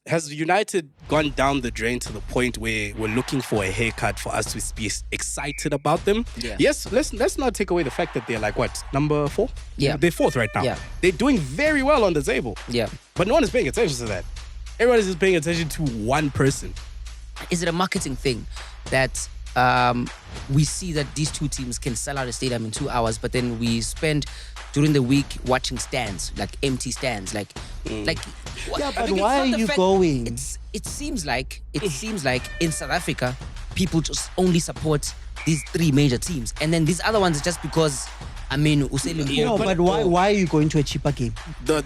has United gone down the drain to the point where we're looking for a haircut for us to be excited about them? Yeah. Yes, let's not take away the fact that they're like, what, number 4? Yeah. They're 4th right now. Yeah. They're doing very well on the table. Yeah. But no one is paying attention to that. Everyone is just paying attention to one person. Is it a marketing thing that we see that these two teams can sell out a stadium in 2 hours, but then we spend during the week watching stands, like empty stands, like. Yeah, but why are you going? It seems like in South Africa, people just only support these 3 major teams, and then these other ones are just because. I mean, but why are you going to a cheaper game? The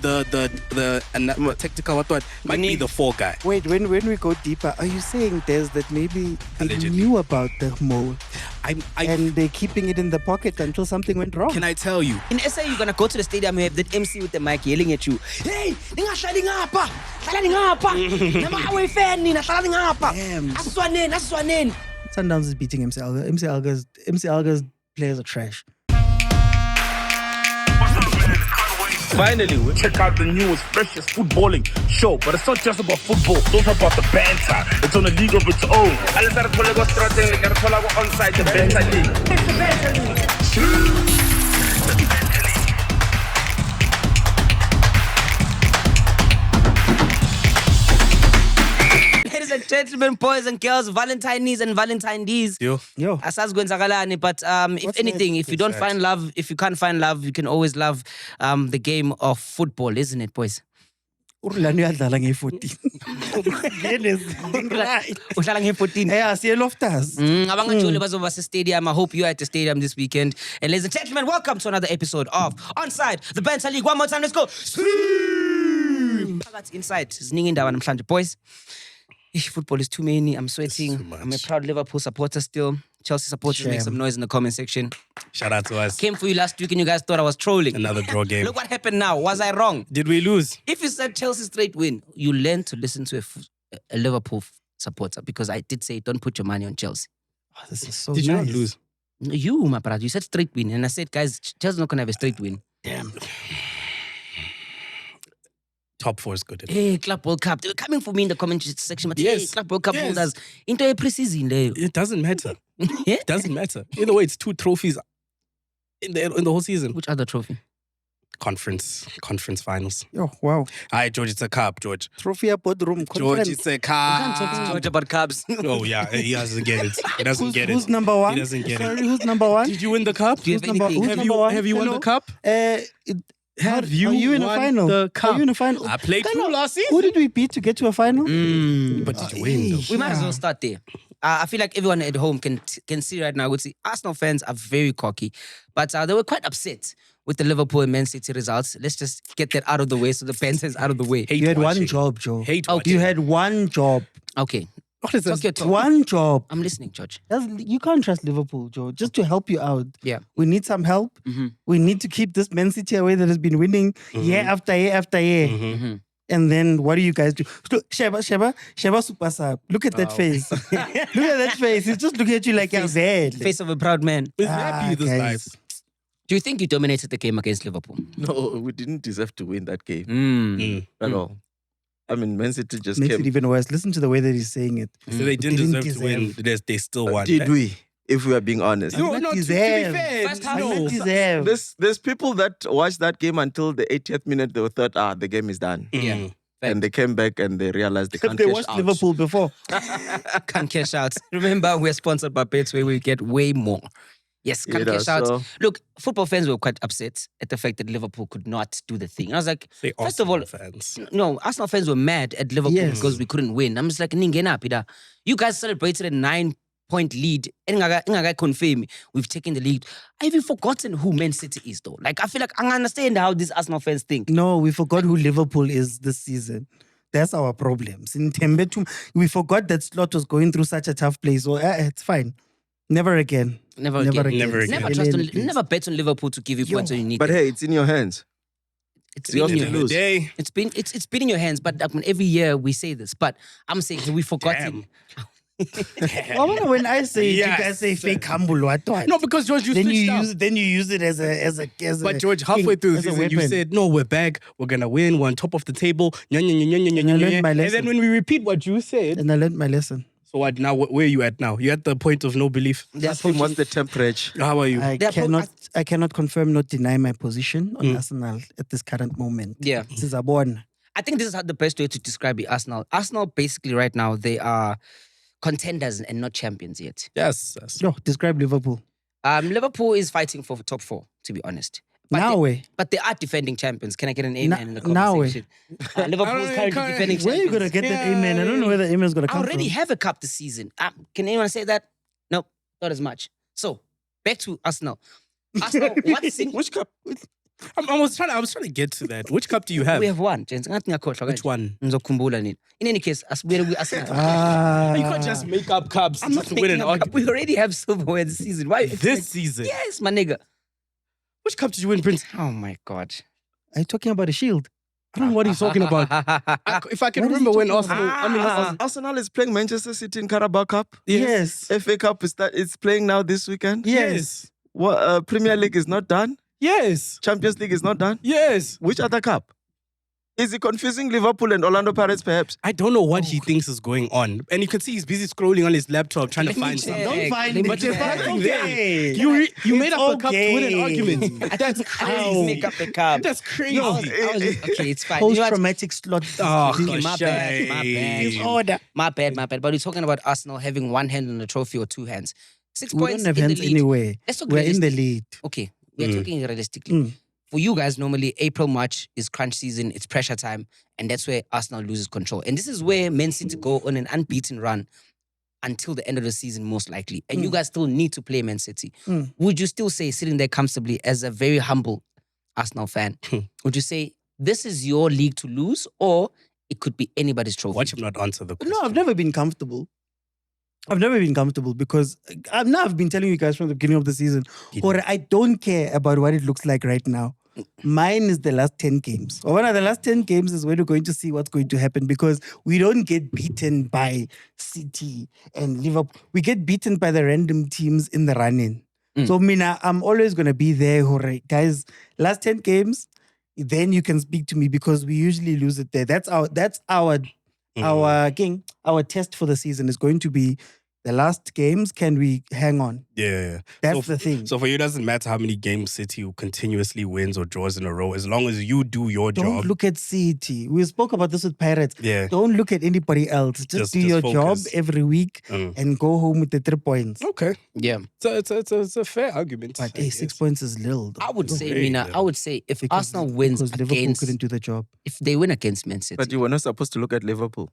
technical what might be the 4 guy. Wait, when we go deeper, are you saying there's that maybe they Allegedly. knew about the mole and they're keeping it in the pocket until something went wrong? Can I tell you? In SA, you're gonna go to the stadium, you have that MC with the mic yelling at you. Hey, ninga shading apa, nama away fan nina shading apa. Aswanen. Sundowns is beating MC Alga. MC Alga's players are trash. Finally, we check out the newest, freshest footballing show. But it's not just about football, it's also about the banter. It's on a league of its own. Onside the banter league. It's the banter league. Ladies and gentlemen, boys and girls, Valentine's and Valentine D's. Yo. Asaz Gwenzagalani, but if anything, if you don't find love, if you can't find love, you can always love the game of football, isn't it, boys? Urlani uyadlala nge-14. Uhlala nge-14. Yeah, see Loftus. Abangajoli bazoba stadium. I hope you're at the stadium this weekend. And ladies and gentlemen, welcome to another episode of Onside the Banter League. One more time, let's go. Inside. Boys. Football is too many. I'm sweating. I'm a proud Liverpool supporter still. Chelsea supporters, make some noise in the comment section. Shout out to us. Came for you last week and you guys thought I was trolling. Another draw game. Look what happened now. Was I wrong? Did we lose? If you said Chelsea straight win, you learn to listen to a Liverpool supporter, because I did say don't put your money on Chelsea. Oh, this is so Did you not lose? You, my brother, you said straight win. And I said, guys, Chelsea's not going to have a straight win. Damn. Top 4 is good. Hey, Club World Cup. They were coming for me in the comment section. But Yes. hey, Club World Cup Yes. holders. Into a pre-season there. It doesn't matter. Yeah? It doesn't matter. Either way, it's 2 trophies in the whole season. Which other trophy? Conference finals. Oh, wow. All right, George, it's a cup, George. Trophy up room. George, it's a We can't talk to cup. George about Cubs. Oh, yeah, he doesn't get it. He doesn't get it. Who's number 1? He doesn't get Sorry, it. who's number 1? Did you win the cup? Do you have Who's number- anything? who's number 1? Have you won Hello? the cup? Are you in a won final? the cup? Are you in a final? I played Hello? through last season. Who did we beat to get to a final? But did you win, though? We might as well start there. I feel like everyone at home can see right now. Would see Arsenal fans are very cocky, but they were quite upset with the Liverpool and Man City results. Let's just get that out of the way, so the fans is out of the way. Hate You had one watching. job, Joe. Hate Oh, watching. You had one job. Okay, What is talk this? your talk. One job. I'm listening, George. You can't trust Liverpool, Joe. Just to help you out. Yeah. We need some help. We need to keep this Man City away that has been winning year after year after year. And then what do you guys do? Look, Sheba super sub. Look at that face. Look at that face. He's just looking at you like you're dead. Face of a proud man. He's happy with his guys. life. Do you think you dominated the game against Liverpool? No, we didn't deserve to win that game at all. I mean, Man City just Makes came. it even worse. Listen to the way that he's saying it. So they didn't Didn't deserve to win. They still won. Did we? If we are being honest. No, Not no, to be deserve. fair. First half, no. Not deserve. There's people that watched that game until the 80th minute. They thought, the game is done. Yeah. And they came back and they realized they Have can't they cash watched out. Liverpool before? Can't cash out. Remember, we're sponsored by Bets where we get way more. Yes, can't cash out. so- Look, football fans were quite upset at the fact that Liverpool could not do the thing. I was like, Say first of all, Arsenal fans. no, Arsenal fans were mad at Liverpool Yes. because we couldn't win. I'm just like, Ningena, Pida. You guys celebrated a 9-point lead. Ingaga confirm we've taken the lead. I've even forgotten who Man City is, though. Like, I feel like I understand how these Arsenal fans think. No, we forgot who Liverpool is this season. That's our problems. In Tembetum, we forgot that Slot was going through such a tough place. So it's fine. Never again. Never again. Never again. Never trust on, Please. never bet on Liverpool to give you points when you need But them. hey, it's in your hands. It's you been have in to your lose. Day. It's been in your hands, but like, when every year we say this. But I'm saying that we've forgotten. When I say it, you Yes. guys say fake humble. What? No, because George, you Then switched you up. use it as a But George, halfway through the as a season, you weapon. said, no, we're back. We're going to win. We're on top of the table. And I learned my And then lesson. when we repeat what you said, And I learned my lesson. so what now? Where are you at now? You're at the point of no belief. Ask him what's the temperature. How are you? I cannot confirm nor deny my position on Arsenal at this current moment. Yeah. This is a born. I think this is the best way to describe it, Arsenal. Arsenal, basically, right now, they are contenders and not champions yet. Yes. No, describe Liverpool. Liverpool is fighting for top 4, to be honest. But they are defending champions. Can I get an amen in the comment section? Liverpool is currently defending champions. Where are you going to get that amen? I don't know where the amen is going to I come already from. have a cup this season. Can anyone say that? No, not as much. So, back to Arsenal. Arsenal, Which cup? I was trying to get to that. Which cup do you have? We have one, gents. Which one? In any case, we Arsenal. You can't just make up cups I'm not to win an making up cup. argument. We already have silverware this season. Why? This season? Yes, my nigga. Which cup did you win, Prince? Oh my God. Are you talking about a shield? I don't know what he's talking about. If I can remember when Arsenal... Arsenal is playing Manchester City in Carabao Cup. Yes. FA Cup is playing now this weekend. Yes. What, Premier League is not done. Yes. Champions League is not done. Yes. Which other cup? Is he confusing Liverpool and Orlando Pirates perhaps? I don't know what he thinks is going on. And you can see he's busy scrolling on his laptop trying to find something. Don't find it. But there's nothing Okay. there. You made up a cup to okay. win an argument. That's I crazy. make up the cup. That's crazy. Okay, it's fine. You know what? Post-traumatic slot. Oh, My bad. Disorder. My bad. But we're talking about Arsenal having one hand on the trophy or two hands. 6 We points don't have in hands the lead. anywhere. Let's talk We're in the realistic. lead. Okay, we're talking realistically. For you guys, normally April, March is crunch season, it's pressure time, and that's where Arsenal loses control. And this is where Man City go on an unbeaten run until the end of the season, most likely. And you guys still need to play Man City. Would you still say, sitting there comfortably as a very humble Arsenal fan, would you say this is your league to lose, or it could be anybody's trophy? Watch him not answer the question. No, I've never been comfortable. Because I've been telling you guys from the beginning of the season, or I don't care about what it looks like right now. Mine is the last 10 games. Or one of the last 10 games is when we're going to see what's going to happen, because we don't get beaten by City and Liverpool. We get beaten by the random teams in the run-in. So, I'm always going to be there. Guys, last 10 games, then you can speak to me, because we usually lose it there. That's our test for the season is going to be the last games. Can we hang on? Yeah. That's the thing. So for you, it doesn't matter how many games City continuously wins or draws in a row, as long as you do your Don't job. look at City. We spoke about this with Pirates. Yeah. Don't look at anybody else. Just do your job focus. every week and go home with the 3 points. Okay. Yeah. So it's a fair argument. But I 6 guess. points is little. Though. I would say, Very Mina, little. I would say if Because- Arsenal wins because Liverpool against, couldn't do the job. if they win against Man City, But you were not supposed to look at Liverpool.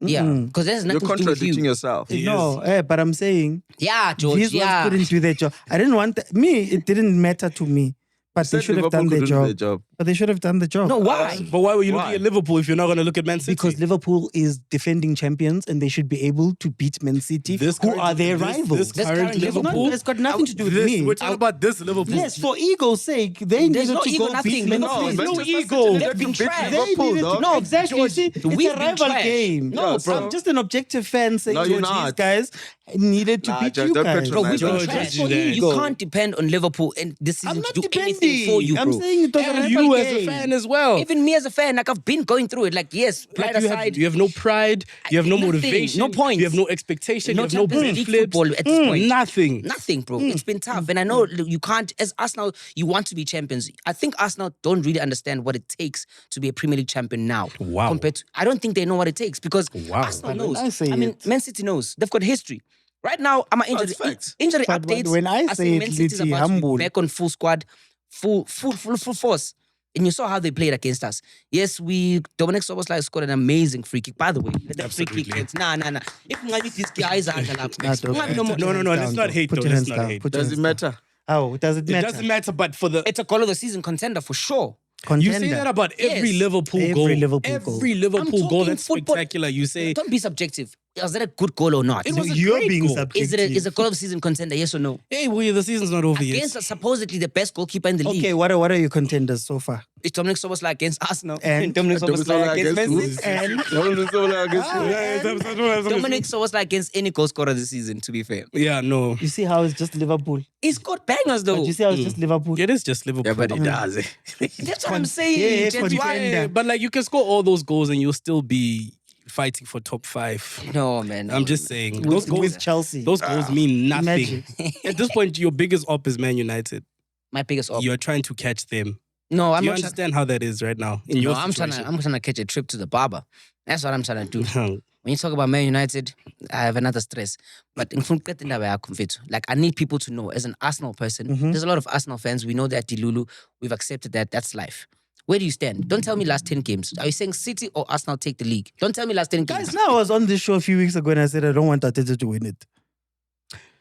yeah, because there's You're nothing to do with contradicting you. yourself. He No, but I'm saying Yeah, George, these ones couldn't do their job. I didn't want it didn't matter to me. But they Said should have Liverpool done their couldn't do job. their job. But they should have done the job. No, why? But why were you Why? looking at Liverpool if you're not going to look at Man City? Because Liverpool is defending champions and they should be able to beat Man City, who are their rivals. This current current Liverpool. It's got nothing to do with me. We're talking about this Liverpool. Yes, for ego's sake, they There's needed no to ego, go nothing. beat Man No, City. no Manchester ego. City They've been needed to beat trash. They Liverpool, needed to, dog. no, exactly. George, See, it's we've a been rival trash. game. No, bro. I'm just an objective fan saying, No, you're George, these not. guys needed to Nah, beat George, you don't guys. Bro, patronize we've been George, trash. don't do that. You can't depend on Liverpool and this I'm season not to do anything depending. for you, bro. I'm saying it was a And rival you as game. a fan as well. Even me as a fan, like I've been going through it. Like, yes, pride Like aside. you have no pride, you have no Nothing, motivation, no points. you have no expectation, No you have no Champions big League flips, football at this point. nothing. Nothing, bro. It's been tough. And I know you can't, as Arsenal, you want to be champions. I think Arsenal don't really understand what it takes to be a Premier League champion now. Wow. Compared to, I don't think they know what it takes because Wow. Arsenal But when knows. I say mean, it- Man City knows. They've got history. Right now, I'm That's facts. injury But updates. when I say think it, Man City's Litty, about to be humble. back on full squad, full force. And you saw how they played against us. Yes, Dominic Szoboszlai scored an amazing free kick. By the way, that free kick, Absolutely. it's nah. If these guys are No, let's not hate though. Let's not hate. Does it matter? How does it It matter? doesn't matter, but for the It's a goal of the season contender for sure. you say Contender. that about every Yes. Liverpool Every goal. Liverpool goal. Every Liverpool I'm goal talking that's football. spectacular. You say Don't be subjective. Was that a good goal or not? it was a You're great being goal. subjective. Is a goal of the season contender? Yes or no? Hey, the season's not over yet. Against supposedly the best goalkeeper in the league. Okay, what are your contenders so far? It's Dominic Szoboszlai against Arsenal. And Dominic Szoboszlai against Man who? City. And Dominic Szoboszlai against any goal scorer this season, to be fair. Yeah, no. you see how it's just Liverpool. He's got bangers though. But you see how it's just Liverpool. It is just Liverpool. Yeah, but it does. That's what I'm saying. Yeah, That's why. contender. But like, you can score all those goals and you'll still be fighting for top 5. No, man. I'm just saying. Those goals, With Chelsea. those goals mean nothing. Imagine. At this point, your biggest op is Man United. My biggest op. You're trying to catch them. No, I'm Do you not. understand how that is right now in your I'm trying situation? to catch a trip to the barber. That's what I'm trying to do. When you talk about Man United, I have another stress. But like, I need people to know, as an Arsenal person, there's a lot of Arsenal fans. We know that Dilulu. We've accepted that. That's life. Where do you stand? Don't tell me last 10 games. Are you saying City or Arsenal take the league? Don't tell me last 10 games. Guys, now I was on this show a few weeks ago and I said I don't want Arteta to win it.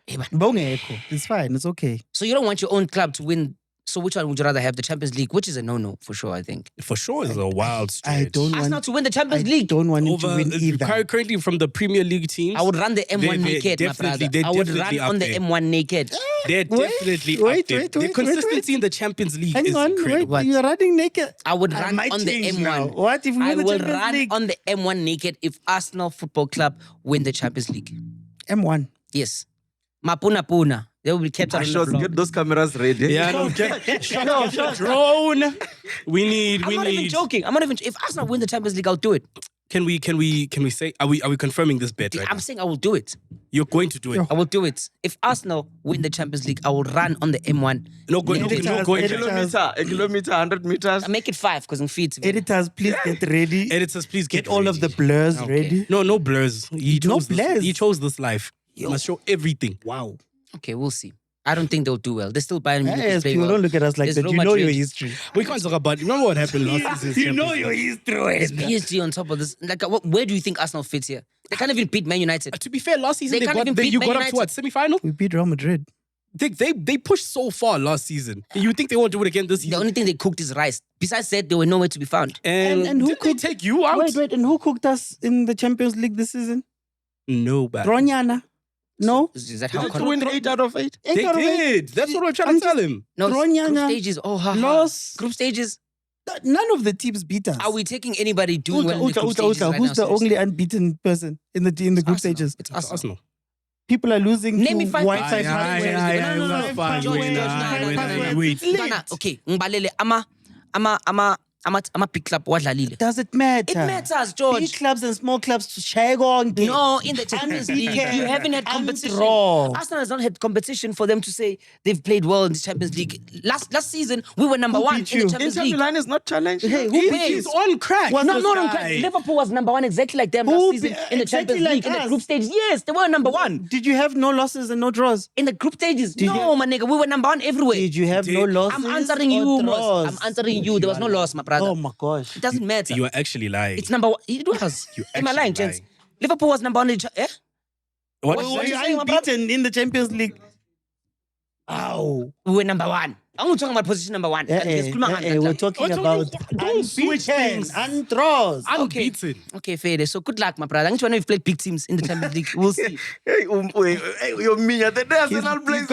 Hey, man. Bongeko. It's fine. It's okay. So you don't want your own club to win. So which one would you rather have? The Champions League, which is a no-no for sure, I think. For sure, it's a wild stretch. I don't Arsenal want to win the Champions I League. don't want him to Over win either. currently from the Premier League teams. I would run the M1 They're naked, my brother. definitely- I would they're run definitely on up the there. M1 naked. They're definitely up wait, there. wait, The wait, consistency in the Champions League Hang is on, incredible. wait. You're running naked. I would I run might on the change M1. now. What if we I win the will Champions run League? on the M1 naked if Arsenal Football Club win the Champions League. M1. Yes. Mapuna puna. They will be kept on the Shots, floor. get those cameras ready. Yeah, no, drone. We need. I'm not even joking. I'm not even. If Arsenal win the Champions League, I'll do it. Can we say? Are we confirming this bet right I'm now? saying I will do it. You're going to do it. I will do it. If Arsenal win the Champions League, I will run on the M1. No going. Editors, No going. editors. A kilometer, 100 meters. I make it 5 because I'm feet. Editors, please get ready. Editors, please Get all of the blurs ready. No blurs. He No chose this. blurs. He chose this life. You must show everything. Wow. Okay, we'll see. I don't think they'll do well. They still Bayern Munich Yes, play people well. don't look at us like There's that. Real You know Madrid. your history. We can't talk about. Remember what happened last season? You know your history. PSG on top of this. Like, where do you think Arsenal fits here? They can't even beat Man United. To be fair, last season They can't even beat you Man got up to United. what, semi-final? We beat Real Madrid. They pushed so far last season. You think they won't do it again this The season? only thing they cooked is rice. Besides that, they were nowhere to be found. And who did they could take you out? Wait, and who cooked us in the Champions League this season? Nobody. Ronyana. No? Is that Did how? they win 8 out of 8? They out of eight. did. That's what I'm trying to tell him. No, it's group Ronyana, stages. Oh, ha, ha. Loss. Group stages. None of the teams beat us. Are we taking anybody doing well in the group stages right Who's now? the Seriously? only unbeaten person in the group Arsenal. stages? It's It's Arsenal. Arsenal. People are losing Name to me five Wi-Fi players. passwords. No, no, no, Five George, passwords. wait. Ghana, okay, ngibalele ama big club wadlalile. Does it matter? It matters, George. Big clubs and small clubs to share on. No, in the Champions League, you haven't had competition. Draw. Arsenal has not had competition for them to say they've played well in the Champions League. Last season, we were number Who 1 beat in the you? Champions Inter League. Milan is not challenged. Hey, who He- beat He's you? on crack. What's No, this no, no. guy? Liverpool was number 1 exactly like them Who last season be- in the exactly Champions like League, in the us? group stage. Yes, they were number 1. Did you have no losses and no draws? In the group stages, Did no, my nigga, we were number 1 everywhere. Did you have no losses? I'm answering or you, draws? Mos. I'm answering you. There was no loss, my brother. Oh my gosh. It doesn't matter. You are actually lying. It's number 1. It was. You Am I actually lying, gents? lying. Liverpool was number 1 in the What? What Were you you saying, my brother? unbeaten in the Champions League? Ow. We were number 1. I'm not talking about position number 1. We're talking about don't switch unbeaten things. and draws. Unbeaten. Okay, fair. So good luck, my brother. I'm trying to play big teams in the Champions League. We'll see. Hey, you're me at the day Arsenal plays.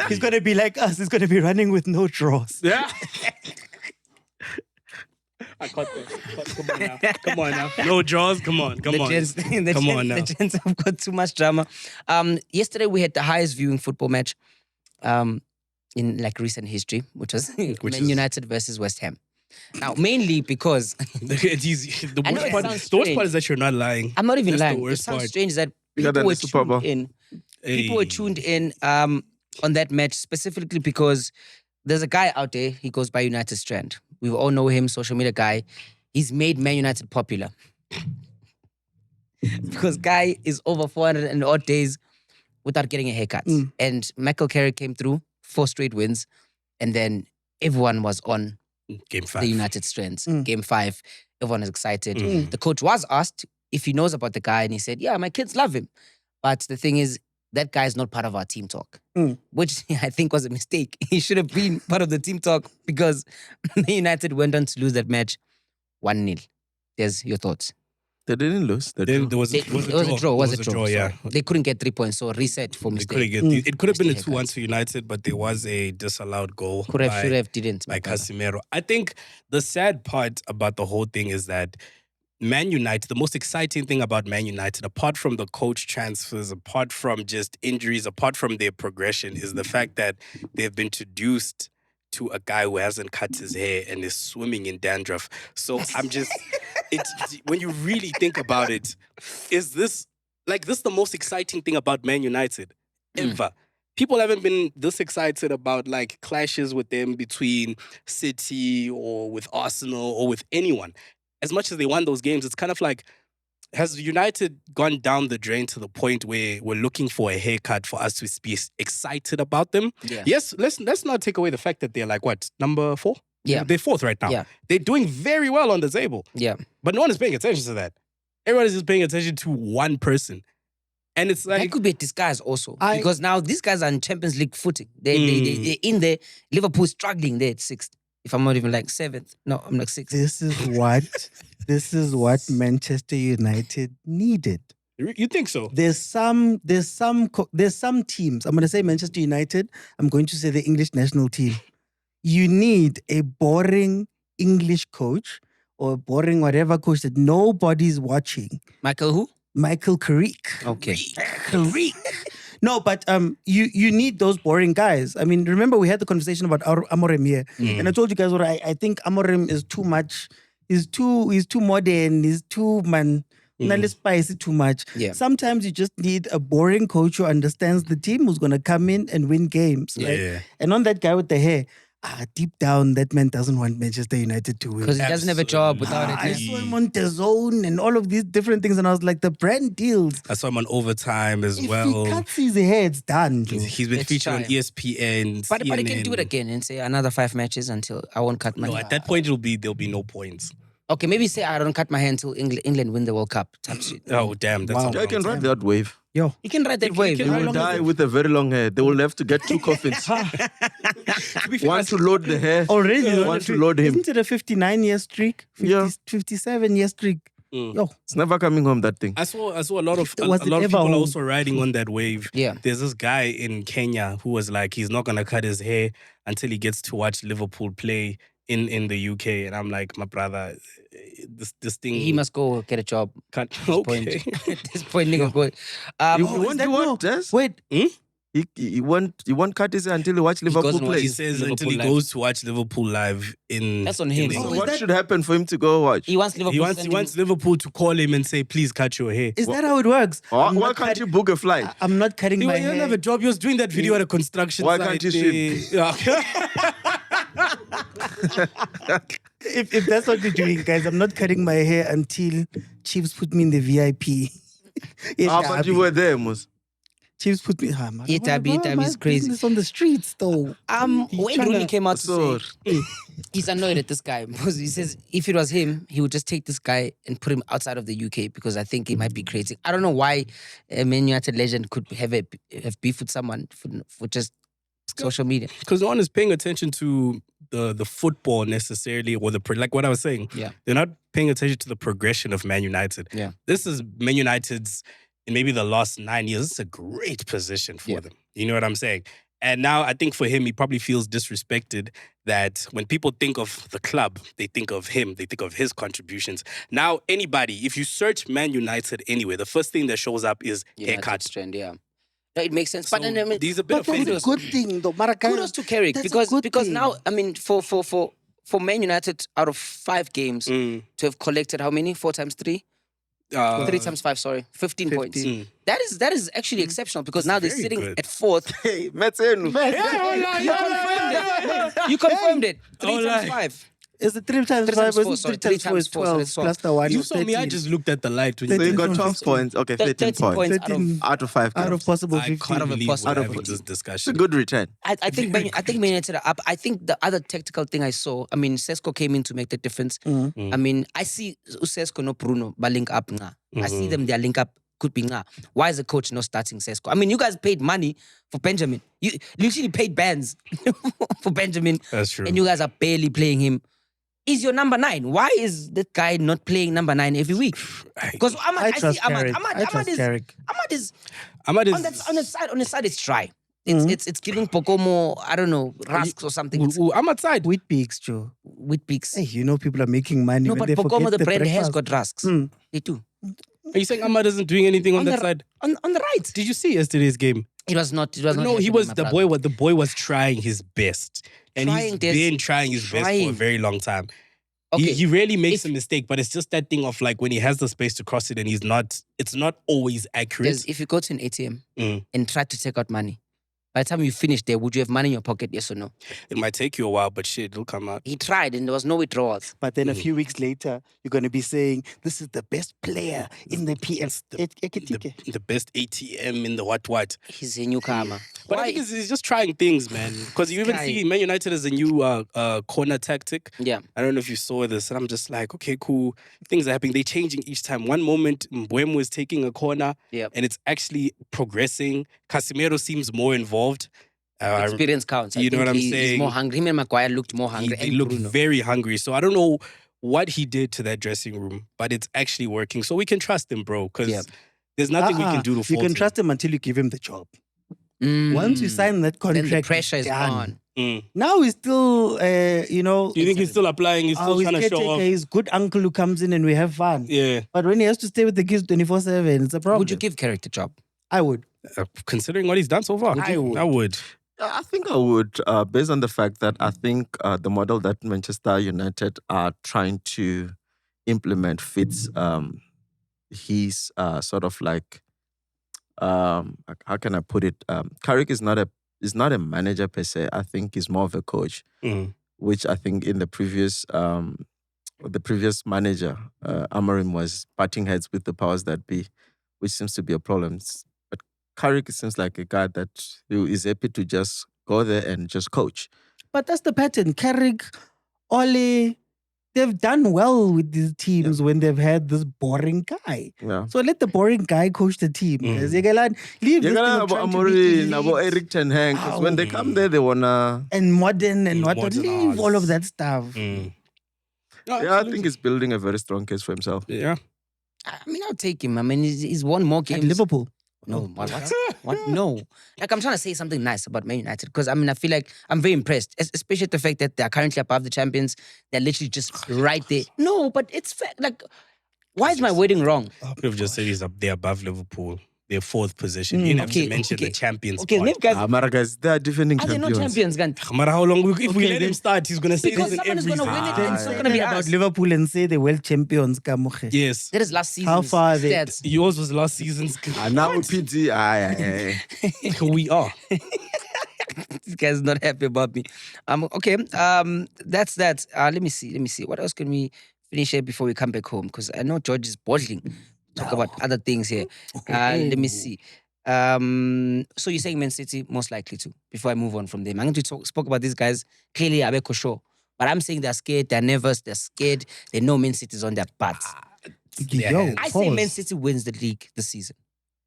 He's gonna be like us. He's gonna be running with no draws. Yeah. I caught that. Come on now. No draws. Come on. The gents The gents have got too much drama. Yesterday we had the highest viewing football match in like recent history, which was Man United versus West Ham. Now, mainly because The I know it worst sounds part strange. is that you're not lying. I'm not even That's the lying. It worst sounds part. strange that Bigger people than were the Super Bowl. tuned in. People were tuned in on that match specifically because there's a guy out there. He goes by United Strand. We all know him, social media guy. He's made Man United popular because guy is over 400 and odd days without getting a haircut. And MacG came through 4 straight wins, and then everyone was on Game 5. the United Strands. Game 5, everyone is excited. The coach was asked if he knows about the guy, and he said, yeah, my kids love him. But the thing is, that guy is not part of our team talk, which I think was a mistake. He should have been part of the team talk because United went on to lose that match 1-0. There's your thoughts. They didn't lose. They Then drew. there was It was a draw. It was a draw. Yeah. sorry. They couldn't get 3 points, so reset for They mistake. couldn't get it could have been a Mistake, 2-1 guys. to United, but there was a disallowed goal. Could have, should have, didn't. by Casemiro. I think the sad part about the whole thing is that Man United, the most exciting thing about Man United, apart from the coach transfers, apart from just injuries, apart from their progression, is the fact that they've been introduced to a guy who hasn't cut his hair and is swimming in dandruff. So I'm just, when you really think about it, is this the most exciting thing about Man United ever? People haven't been this excited about like clashes with them between City or with Arsenal or with anyone. As much as they won those games, it's kind of like, has United gone down the drain to the point where we're looking for a haircut for us to be excited about them? Yeah. Yes, let's not take away the fact that they're like, what, number 4? Yeah. They're 4th right now. Yeah. They're doing very well on the table. Yeah. But no one is paying attention to that. Everyone is just paying attention to one person. And it's That like, could be a disguise also. Because now these guys are in Champions League footing. They're in there. Liverpool struggling there at 6th. If I'm not even like 7th. No, I'm like 6th. This is what Manchester United needed. you think so? There's some teams. I'm going to say Manchester United. I'm going to say the English national team. You need a boring English coach or boring whatever coach that nobody's watching. Michael who? Michael Carrick. Okay. Carrick. No, but you need those boring guys. I mean, remember we had the conversation about Amorim here, and I told you guys what I think Amorim is too much. He's too modern. He's too not spicy too much. Yeah. Sometimes you just need a boring coach who understands the team, who's gonna come in and win games. Right? Yeah. And on that guy with the hair, deep down, that man doesn't want Manchester United to win. Because he doesn't have a job without I it. saw him on the zone and all of these different things, and I was like, the brand deals. I saw him on overtime as If well. he cuts his hair, it's done. Joe. He's been Let's featured on try. ESPN. But he can CNN. do it again and say another 5 matches until I won't cut my No, hair. at that point there'll be no points. Okay, maybe say I don't cut my hair until England win the World Cup. Type shit. Oh damn, that's Wow. a I long can time. ride that wave. Yo, You can ride that wave. They How will long die is it? with a very long hair. They will have to get 2 coffins. One to load the hair. already. One to load him. Isn't it a 59-year streak? 57-year streak. Yo, It's never coming home, that thing. I saw a lot of Was a it lot of ever people are home? also riding on that wave. Yeah. There's this guy in Kenya who was like, he's not gonna cut his hair until he gets to watch Liverpool play in the UK. And I'm like, my brother, this thing He must go get a job. can't. At this point. Okay. At this point, nigga, go. You want this? wait. He won't cut his hair until he watch goes Liverpool and watches play. He says Liverpool until he live. goes to watch Liverpool live in. That's on him. in Oh, England. is What that- should happen for him to go watch? He wants Liverpool. He to wants send him- Liverpool to call him and say, please cut your hair. Is that how it works? Why I'm not can't cutting- you book a flight? I'm not cutting He my doesn't hair. have a job. He was doing that video at a construction Why site. can't you Yeah. If that's what you're doing, guys, I'm not cutting my hair until Chiefs put me in the VIP. But you were there, Mus. Chiefs put me. Itabi is crazy. Business on the streets, though. Wayne Rooney came out to Sorry. say he's annoyed at this guy because he says if it was him, he would just take this guy and put him outside of the UK because I think he might be creating. I don't know why a Man United legend could have beef with someone for just social media. Because no one is paying attention to the football necessarily, or like what I was saying. Yeah. They're not paying attention to the progression of Man United. Yeah. This is Man United's, in maybe the last 9 years, it's a great position for them. You know what I'm saying? And now I think for him, he probably feels disrespected that when people think of the club, they think of him, they think of his contributions. Now, anybody, if you search Man United anywhere, the first thing that shows up is haircut. Trend, yeah. No, it makes sense. So But then, I mean, these are a bit But that's a offensive. good thing, though. Maracay. kudos to Carrick That's a good because thing. now, I mean, for Man United, out of 5 games, to have collected how many? 4 times 3? 3 times 5, sorry. 15 points. That is actually exceptional because now they're very sitting good. at 4th. Hey, Metsenu. You confirmed it. 3 Oh, times like- 5. Is it 3 times 3 5? times four, Is sorry, it 3 times 4 is 3 times 4, so 12 that's 12. plus the 1. You is saw me, I 13. just looked at the light. When So you 13 got from 12 points. Okay, 13 points. out of 13 Out of 5 out of games. possible I 15. can't believe possible- we're out of- having this It's a discussion. good return. I think Man United are up. I think the other tactical thing I saw, I mean, Sesko came in to make the difference. I mean, I see Sesko no Bruno, but link up. I see them, their link up could be. Why is the coach not starting Sesko? I mean, you guys paid money for Benjamin. You literally paid bands for Benjamin. That's true. And you guys are barely playing him. is your number 9. Why is that guy not playing number 9 every week? Because I see Ahmad. Ahmad is Ahmad is on the side it's dry. It's giving Pocomo, I don't know, rusks or something. Ahmad's side. Wheat peaks, Joe. Wheat peaks. Hey, you know people are making money. No, when but they Pocomo, forget the brand, has breakfast. got rusks. They do. Are you saying Ahmad isn't doing anything on that side? On the right. Did you see yesterday's game? It was not. No, he was the boy. The boy was trying his best, and he's been trying his best for a very long time. Okay. He rarely makes a mistake, but it's just that thing of like when he has the space to cross it, and it's not always accurate. If you go to an ATM and try to take out money, by the time you finish there, would you have money in your pocket? Yes or no? It might take you a while, but shit, it'll come out. He tried, and there was no withdrawals. But then a few weeks later, you're going to be saying, this is the best player in the PS. The best ATM in the what. He's a newcomer. But I think he's just trying things, man. Because you even see Man United as a new corner tactic. Yeah. I don't know if you saw this. And I'm just like, okay, cool. Things are happening. They're changing each time. One moment, Mbeumo is taking a corner. Yeah. And it's actually progressing. Casemiro seems more involved. Experience counts. You know what I'm saying? He's more hungry. Him and Maguire looked more hungry. They looked very hungry. So I don't know what he did to that dressing room, but it's actually working. So we can trust him, bro. Because there's nothing we can do to fault You can him. trust him until you give him the job. Once you sign that contract, then the pressure is done. on. Now he's still, Do you think he's still applying? He's still trying to show off? He's good uncle who comes in and we have fun. Yeah. But when he has to stay with the kids 24/7, it's a problem. Would you give Carrick the job? I would. Considering what he's done so far, I would. I think I would, based on the fact that I think the model that Manchester United are trying to implement fits his sort of like, how can I put it? Carrick is not a manager per se. I think he's more of a coach, which I think in the previous manager, Amorim was butting heads with the powers that be, which seems to be a problem. But Carrick seems like a guy that is happy to just go there and just coach. But that's the pattern. Carrick, Ole, they've done well with these teams when they've had this boring guy. Yeah. So let the boring guy coach the team. Leave this thing of trying to be elite. About Eric Ten Hag, because when they come there, they wanna and modern and what modern leave arts. all of that stuff. I think he's building a very strong case for himself. Yeah. I mean, I'll take him. I mean, he's won more games. At Liverpool. No, what? No. Like, I'm trying to say something nice about Man United because, I mean, I feel like I'm very impressed, especially the fact that they're currently above the champions. They're literally just right there. No, but it's like, why is my wording wrong? I could have just said they're above Liverpool. Their fourth position. You didn't have to mention the champions part. Name guys, Mara guys, they are defending are they champions. not champions, Gan? No matter how long, if we let him start, he's going to say Because this in someone is every gonna win it season. and it's not gonna be about us. Liverpool and say the world champions. Kamuche. Yes. That is last season's How far are they? stats. Yours was last season's. Now PT, We are. This guy's not happy about me. Okay. That's that. Let me see. What else can we finish here before we come back home? Because I know George is bottling. Talk about other things here. Let me see. So you're saying Man City most likely to? Before I move on from them, I'm going to spoke about these guys. Clearly, Abeko show, but I'm saying they're scared. They're nervous. They're scared. They know Man City's on their butts. I say Man City wins the league this season.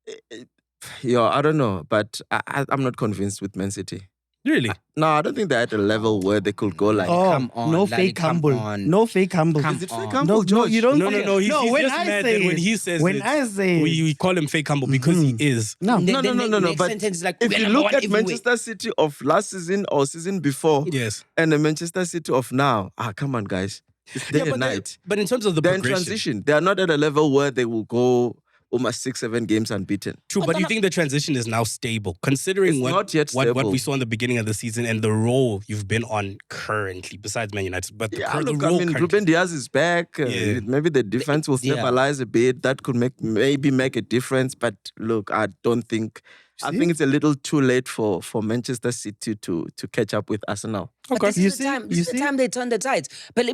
I don't know, but I'm not convinced with Man City. Really? No, I don't think they're at a level where they could go like. Come on, no Lally, fake come humble. on. No fake humble. Come Is it on. fake humble, No, George? you don't. No. He's when just I mad say that when it, he says when it, I say it, we call him fake humble because he is. no. Then No. next But sentence is like, if we're you number look one at everywhere. Manchester City of last season or season before, Yes. and the Manchester City of now, come on, guys, it's day and night. But in terms of the They're in progression. transition. They are not at a level where they will go almost 6-7 games unbeaten. True, but you think the transition is now stable, considering It's what not yet what stable. we saw in the beginning of the season and the role you've been on currently, besides Man United. But the Look, role Ruben currently. Diaz is back. Yeah. Maybe the defense will Yeah. stabilize a bit. That could maybe make a difference. But look, I don't think. I think it's a little too late for Manchester City to catch up with Arsenal. But Okay. this is the time they turn the tides. But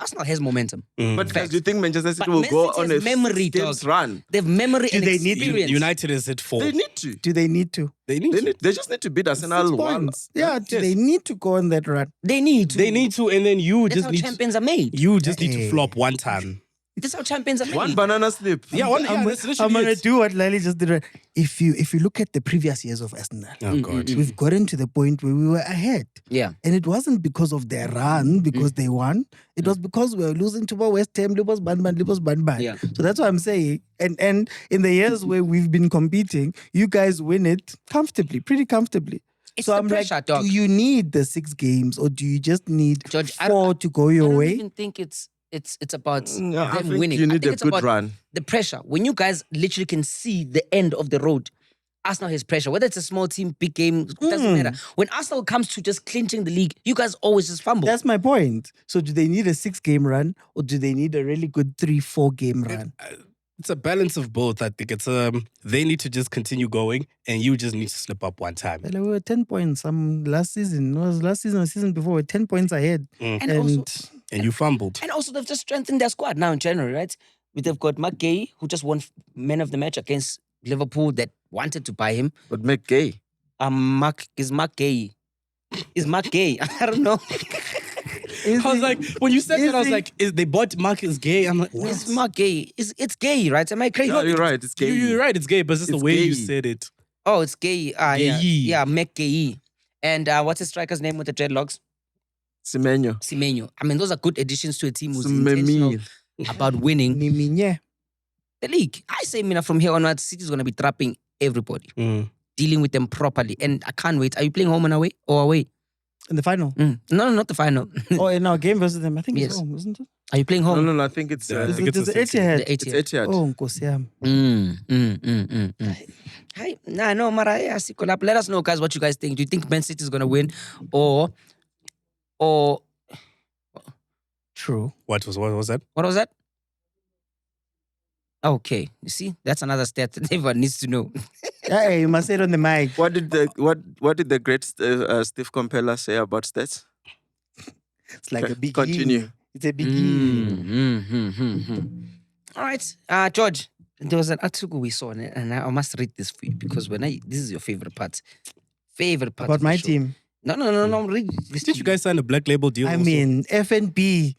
Arsenal has momentum. But guys, do you think Manchester City But will Man go City on has a memory, games dog. run? They have memory and they need to? experience. United is at 4. They need to. Do they need to? They just need to beat Arsenal 6 one. points. Yeah, do they need to go on that run? They need to. They need to, and then you That's just how need champions are made. you just need to flop one time. This is how champions are made. One banana slip. Yeah, that's I'm literally gonna it. do what Lally just did. If you look at the previous years of Arsenal, Oh God. we've gotten to the point where we were ahead. Yeah. And it wasn't because of their run, because they won. It was because we were losing to West Ham, Libos Banban. Yeah. So that's what I'm saying. And in the years where we've been competing, you guys win it comfortably, pretty comfortably. It's so the I'm pressure, like, dog. do you need the 6 games or do you just need George, 4 to go your I don't way? even think it's about No, I them think winning. you I need think a it's good about run. the pressure. When you guys literally can see the end of the road, Arsenal has pressure. Whether it's a small team, big game, doesn't matter. When Arsenal comes to just clinching the league, you guys always just fumble. That's my point. So do they need a 6-game run or do they need a really good 3-4 game run? It's a balance of both. I think it's they need to just continue going, and you just need to slip up one time. Well, we were 10 points last season. It was last season or season before, we were 10 points ahead. And also- And you fumbled. And also, they've just strengthened their squad now in January, right? They've got MacG, who just won Man of the Match against Liverpool that wanted to buy him. But make gay. Is Mark gay? Is Mark gay? I don't know. Is I was he- like, when you said is that, I was he- like, they bought Marcus gay. I'm like, Is what? Mark gay? It's gay, right? Am I crazy? No, you're right. It's gay. You're right, it's gay, but it's just the It's way you gay. said it. Oh, it's gay. Yeah, Gay. yeah, MacG. And what's his striker's name with the dreadlocks? Semenyo. Semenyo. I mean, those are good additions to a team who's Sememi. intentional about winning Niminye. the league. I say, Mina, from here onwards, City's going to be trapping everybody, dealing with them properly. And I can't wait. Are you playing home and away or away? In the final. No, not the final. Oh, in our game versus them. I think Yes. it's home, isn't it? Are you playing home? No, I think it's Yeah, I Is think it it's the the same Etihad? The it's 80th. Etihad. Oh, Nkosi yami. Hi, nah, no, Mara, yeah, Sikolap. Let us know, guys, what you guys think. Do you think Man City is going to win or True. What was that? what was that? Okay, you see, that's another stat that everyone needs to know. Hey, you must say it on the mic. What did the great Steve Compella say about stats? It's like a big Continue. It's a big All right, George, there was an article we saw, and I must read this for you because this is your favorite part. Favorite part about of the my show. team. No, read this. Did you guys sign a black label deal? I also? mean, FNB.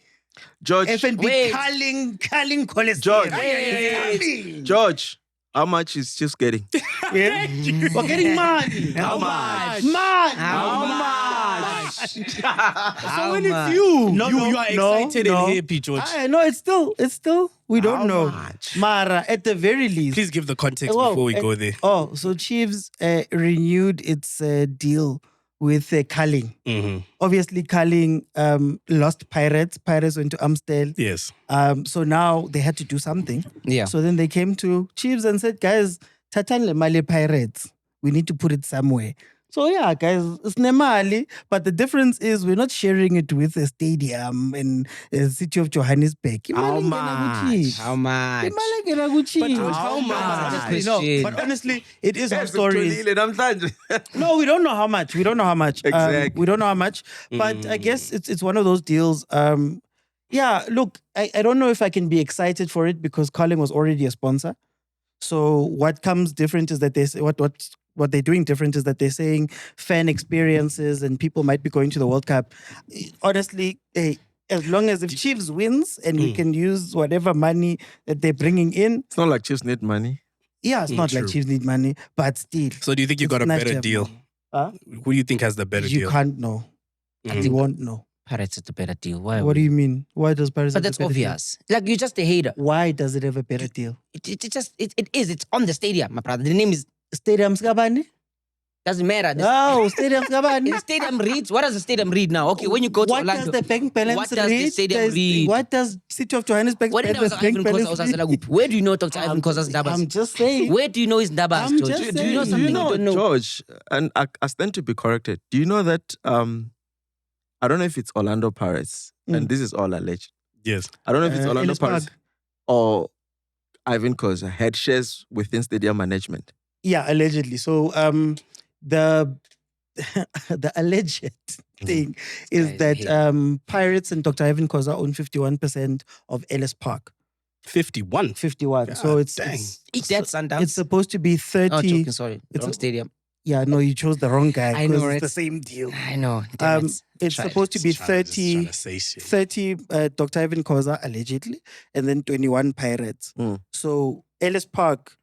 George, FNB Wait. Carling Cholesterol. George. Hey. George, how much is Chiefs getting? Yeah. We're getting money. How much? Money. How much? So when it's you, No, you are excited no. and happy, George. No, it's still, we don't How know. much? Mara, at the very least. Please give the context Well, before we go there. Oh, so Chiefs renewed its deal with Carling. Obviously, Carling lost Pirates. Pirates went to Amstel. Yes. So now they had to do something. Yeah. So then they came to Chiefs and said, guys, Tatan le Mali Pirates. We need to put it somewhere. So yeah, guys, it's Nemali, but the difference is we're not sharing it with a stadium in the city of Johannesburg. How much? How much? But How much? Honestly, no, but honestly, it is our stories. Namhlanje. No, we don't know how much. We don't know how much. Exactly. We don't know how much. But I guess it's one of those deals. Yeah, look, I don't know if I can be excited for it because Carling was already a sponsor. So what comes different is that they say what they're doing different is that they're saying fan experiences and people might be going to the World Cup. Honestly, as long as if Chiefs wins and we can use whatever money that they're bringing in, It's not like Chiefs need money. yeah, it's not like True. Chiefs need money, but still. So do you think you it's got a nice to better have deal? money. Huh? Who do you think has the better You deal? can't know. You won't know. Pirates is the better deal. Why? What do you mean? Why does Paris But have a that's better deal? obvious. Like, you're just a hater. Why does it have a better deal? It is. It's on the stadium, my brother. The name is, Stadium Skabani? doesn't matter. No, Stadium Skabani. The stadium reads. What does the stadium read now? Okay, when you go to What Orlando. does the bank balance What does the read? stadium read? What does City of Johannesburg What bank balance read? Where do you know Dr. Ivan Kosa's I'm Dabas? just saying. Where do you know his Dabas, I'm George? just Do you know saying. something you don't know? George, and I stand to be corrected. Do you know that I don't know if it's Orlando Pirates, and this is all alleged. Yes. I don't know if it's Orlando Ellis Pirates Park. or Ivan Kosa had shares within stadium management. Yeah, allegedly. So the the alleged thing is Guys, that hate Pirates and Dr. Ivan Kosa own 51% of Ellis Park. 51. 51. God so it's dang. Eat that, Sundowns. it's supposed to be 30. Oh, joking, sorry. It's Wrong a- stadium. Yeah, no, you chose the wrong guy. I know, 'cause right? It's the same deal. I know. Damn it. It's Tried. supposed to be Just trying to 30, say shit. 30 Dr. Ivan Koza, allegedly, and then 21 Pirates. So Ellis Park,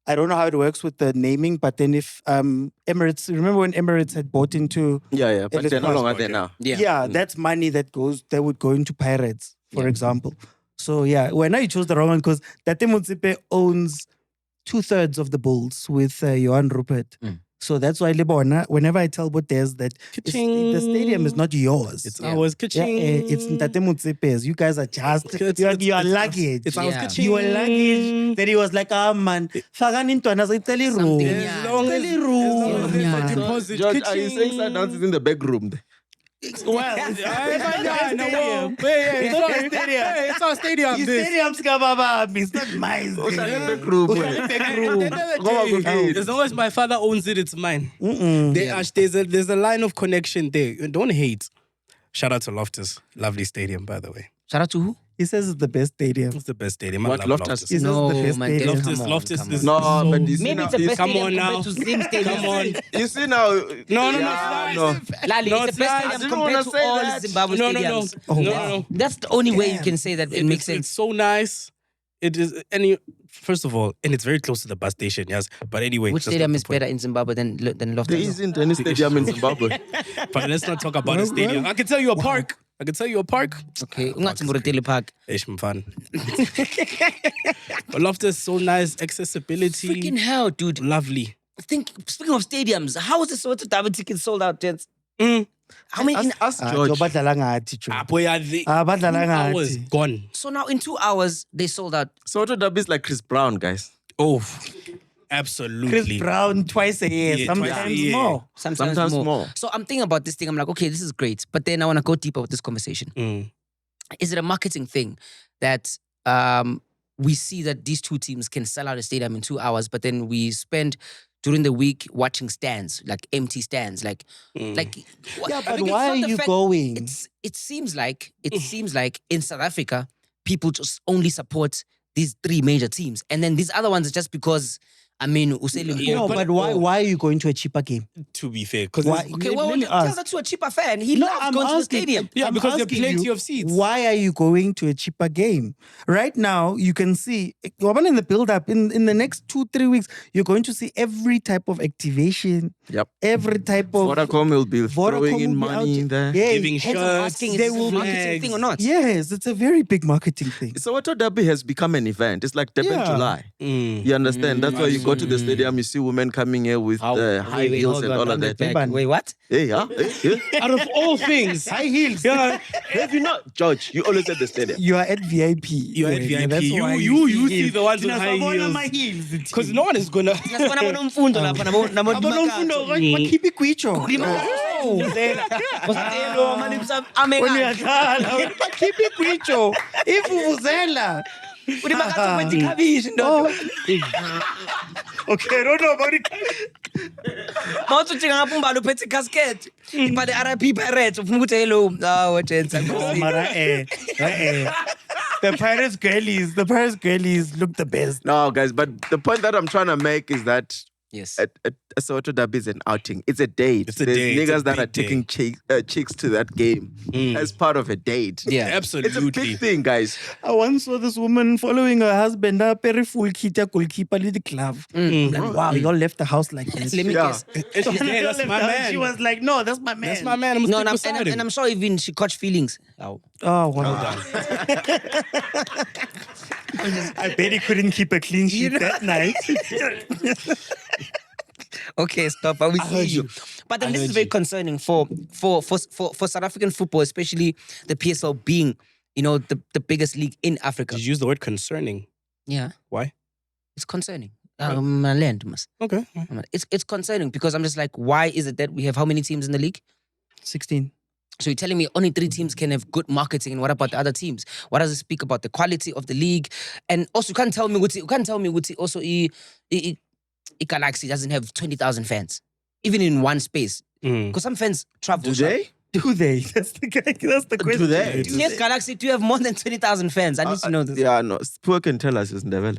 I don't know how it works with the naming, but then if Emirates, remember when Emirates had bought into Yeah, but Ellis they're no Park? longer there now. Yeah. That's money that would go into Pirates, for example. So yeah, well, now you chose the wrong one because Tate Motsepe owns 2/3 of the Bulls with Johan Rupert. So that's why Lebona, whenever I tell Botes that the stadium is not yours. It's ours. Yeah, Ka-ching. it's Tate Motsepe's. You guys are just It's your luggage. It's ours. Yeah. Ka-ching. Your luggage. That he was like, man, Fagani Ntwana say tell you Something, room. yeah. As long as Tell you room. there's a man. deposit. George, are you saying Ka-ching. Sundowns is in the back room? Well, it's It's our stadium. His this. stadium's Baba. It's not mine. Back room. Back room. As long as my father owns it, it's mine. There's a line of connection there. Don't hate. Shout out to Loftus. Lovely stadium, by the way. Shout out to who? He says it's the best stadium. It's the best stadium. I What, love Loftus? He says No, it's the best man, stadium. come on, Loftus come is No, so- but you see Maybe now, it's the best come stadium on now. compared to Zim Stadium. Come on. you see now. No, Yeah, it's no. not. Lali, No, it's it's the best not. I stadium didn't compared wanna to say all that. Zimbabwe No. stadiums. No. That's the only way you Damn. can say that it makes It's sense. so nice. It is, first of all, and it's very close to the bus station, yes. But anyway, Which that's stadium not is the point. better in Zimbabwe than There Loftus? isn't any stadium in Zimbabwe. But let's not talk about the stadium. I can tell you a park. Okay, ungathi Murutele Park. Ish fun. But Loftus so nice, accessibility, Freaking hell, dude. lovely. Speaking of stadiums, how is the SOWETO Derby tickets sold out, gents? How many? Ask Ah, George. badlala ngathi, Joe. Boy, are they Badlala 2 hours ngathi. gone. So now in 2 hours, they sold out. SOWETO Derby is like Chris Brown, guys. Oh, absolutely. Chris Brown twice a year, Yeah, sometimes twice a year. more. Sometimes more. So I'm thinking about this thing. I'm like, okay, this is great. But then I want to go deeper with this conversation. Is it a marketing thing that we see that these two teams can sell out a stadium in 2 hours, but then we spend during the week watching stands, like empty stands, like Yeah, I but think it's why not are the you fact- going? It seems like in South Africa, people just only support these three major teams, and then these other ones are just because Useli. Yeah, No, but- but why are you going to a cheaper game? To be fair, because Why? Okay, Let well, me tell ask. that to a cheaper fan. He No, loves I'm going to the asking- stadium. yeah, I'm because there are asking plenty you, of seats. Why are you going to a cheaper game? Right now, you can see, in the build-up, in the next 2-3 weeks, you're going to see every type of activation, Yep. every type of... Vodacom will be throwing Vodacom in will be money out in there. Yeah, Giving Hence, I'm shirts. asking, They is this will a marketing flags. thing or not? yes, it's a very big marketing thing. SOWETO Derby has become an event. It's like Durban Yeah. July. You understand? That's why you go to the stadium, you see women coming here with high heels hold and on, all of run that. back. Ban. Wait, what? Hey, yeah. Out of all things, High heels. yeah, Have you not, George? You always at the stadium. You are at VIP. You're at Yeah, VIP. that's why You see heels. the ones with Thina high sabona heels. my heels. because no one is gonna. Nasibona bonomfundo lapha nabo Abanofundo, bakhipha ikwicho. Hello, my name's Amega. Uyadlala, bakhipha ikwicho. Ivuvuzela. Okay, I don't know about it. Mawuthi ngapha umbalo uphethe casket. Ibhale RIP Pirates ufuna ukuthi hello. Oh, gents. Mara, The Pirates girlies look the best. No, guys, but the point that I'm trying to make is that Yes. a SOWETO Derby is an outing. It's a date. It's a There's date. It's a niggas that big are taking chicks to that game as part of a date. Yeah. It's a Absolutely. big thing, guys. I once saw this woman following her husband up very full kita goalkeeper with the glove. Like, wow, you all left the house like this. Let me Yeah. guess. And she's there, that's my man. She was like, no, that's my man. That's my man. I'm No, gonna and stick I'm, beside him. and I'm sure even she caught feelings. Oh. Oh, wow. I bet he couldn't keep a clean sheet that night. Okay, stop. But we see you. But then this is very concerning for South African football, especially the PSL being, the biggest league in Africa. Did you use the word concerning? Yeah, Why? it's concerning. Land must. Okay. It's concerning because I'm just like, why is it that we have how many teams in the league? 16. So you're telling me only 3 teams can have good marketing, and what about the other teams? What does it speak about the quality of the league? And also, you can't tell me what also Galaxy doesn't have 20,000 fans, even in one space. Because some fans travel. Do they? Do they? That's the question. Do they? Yes, Galaxy, do you have more than 20,000 fans? I need to know this. Yeah, no. Spur can tell us, isn't it?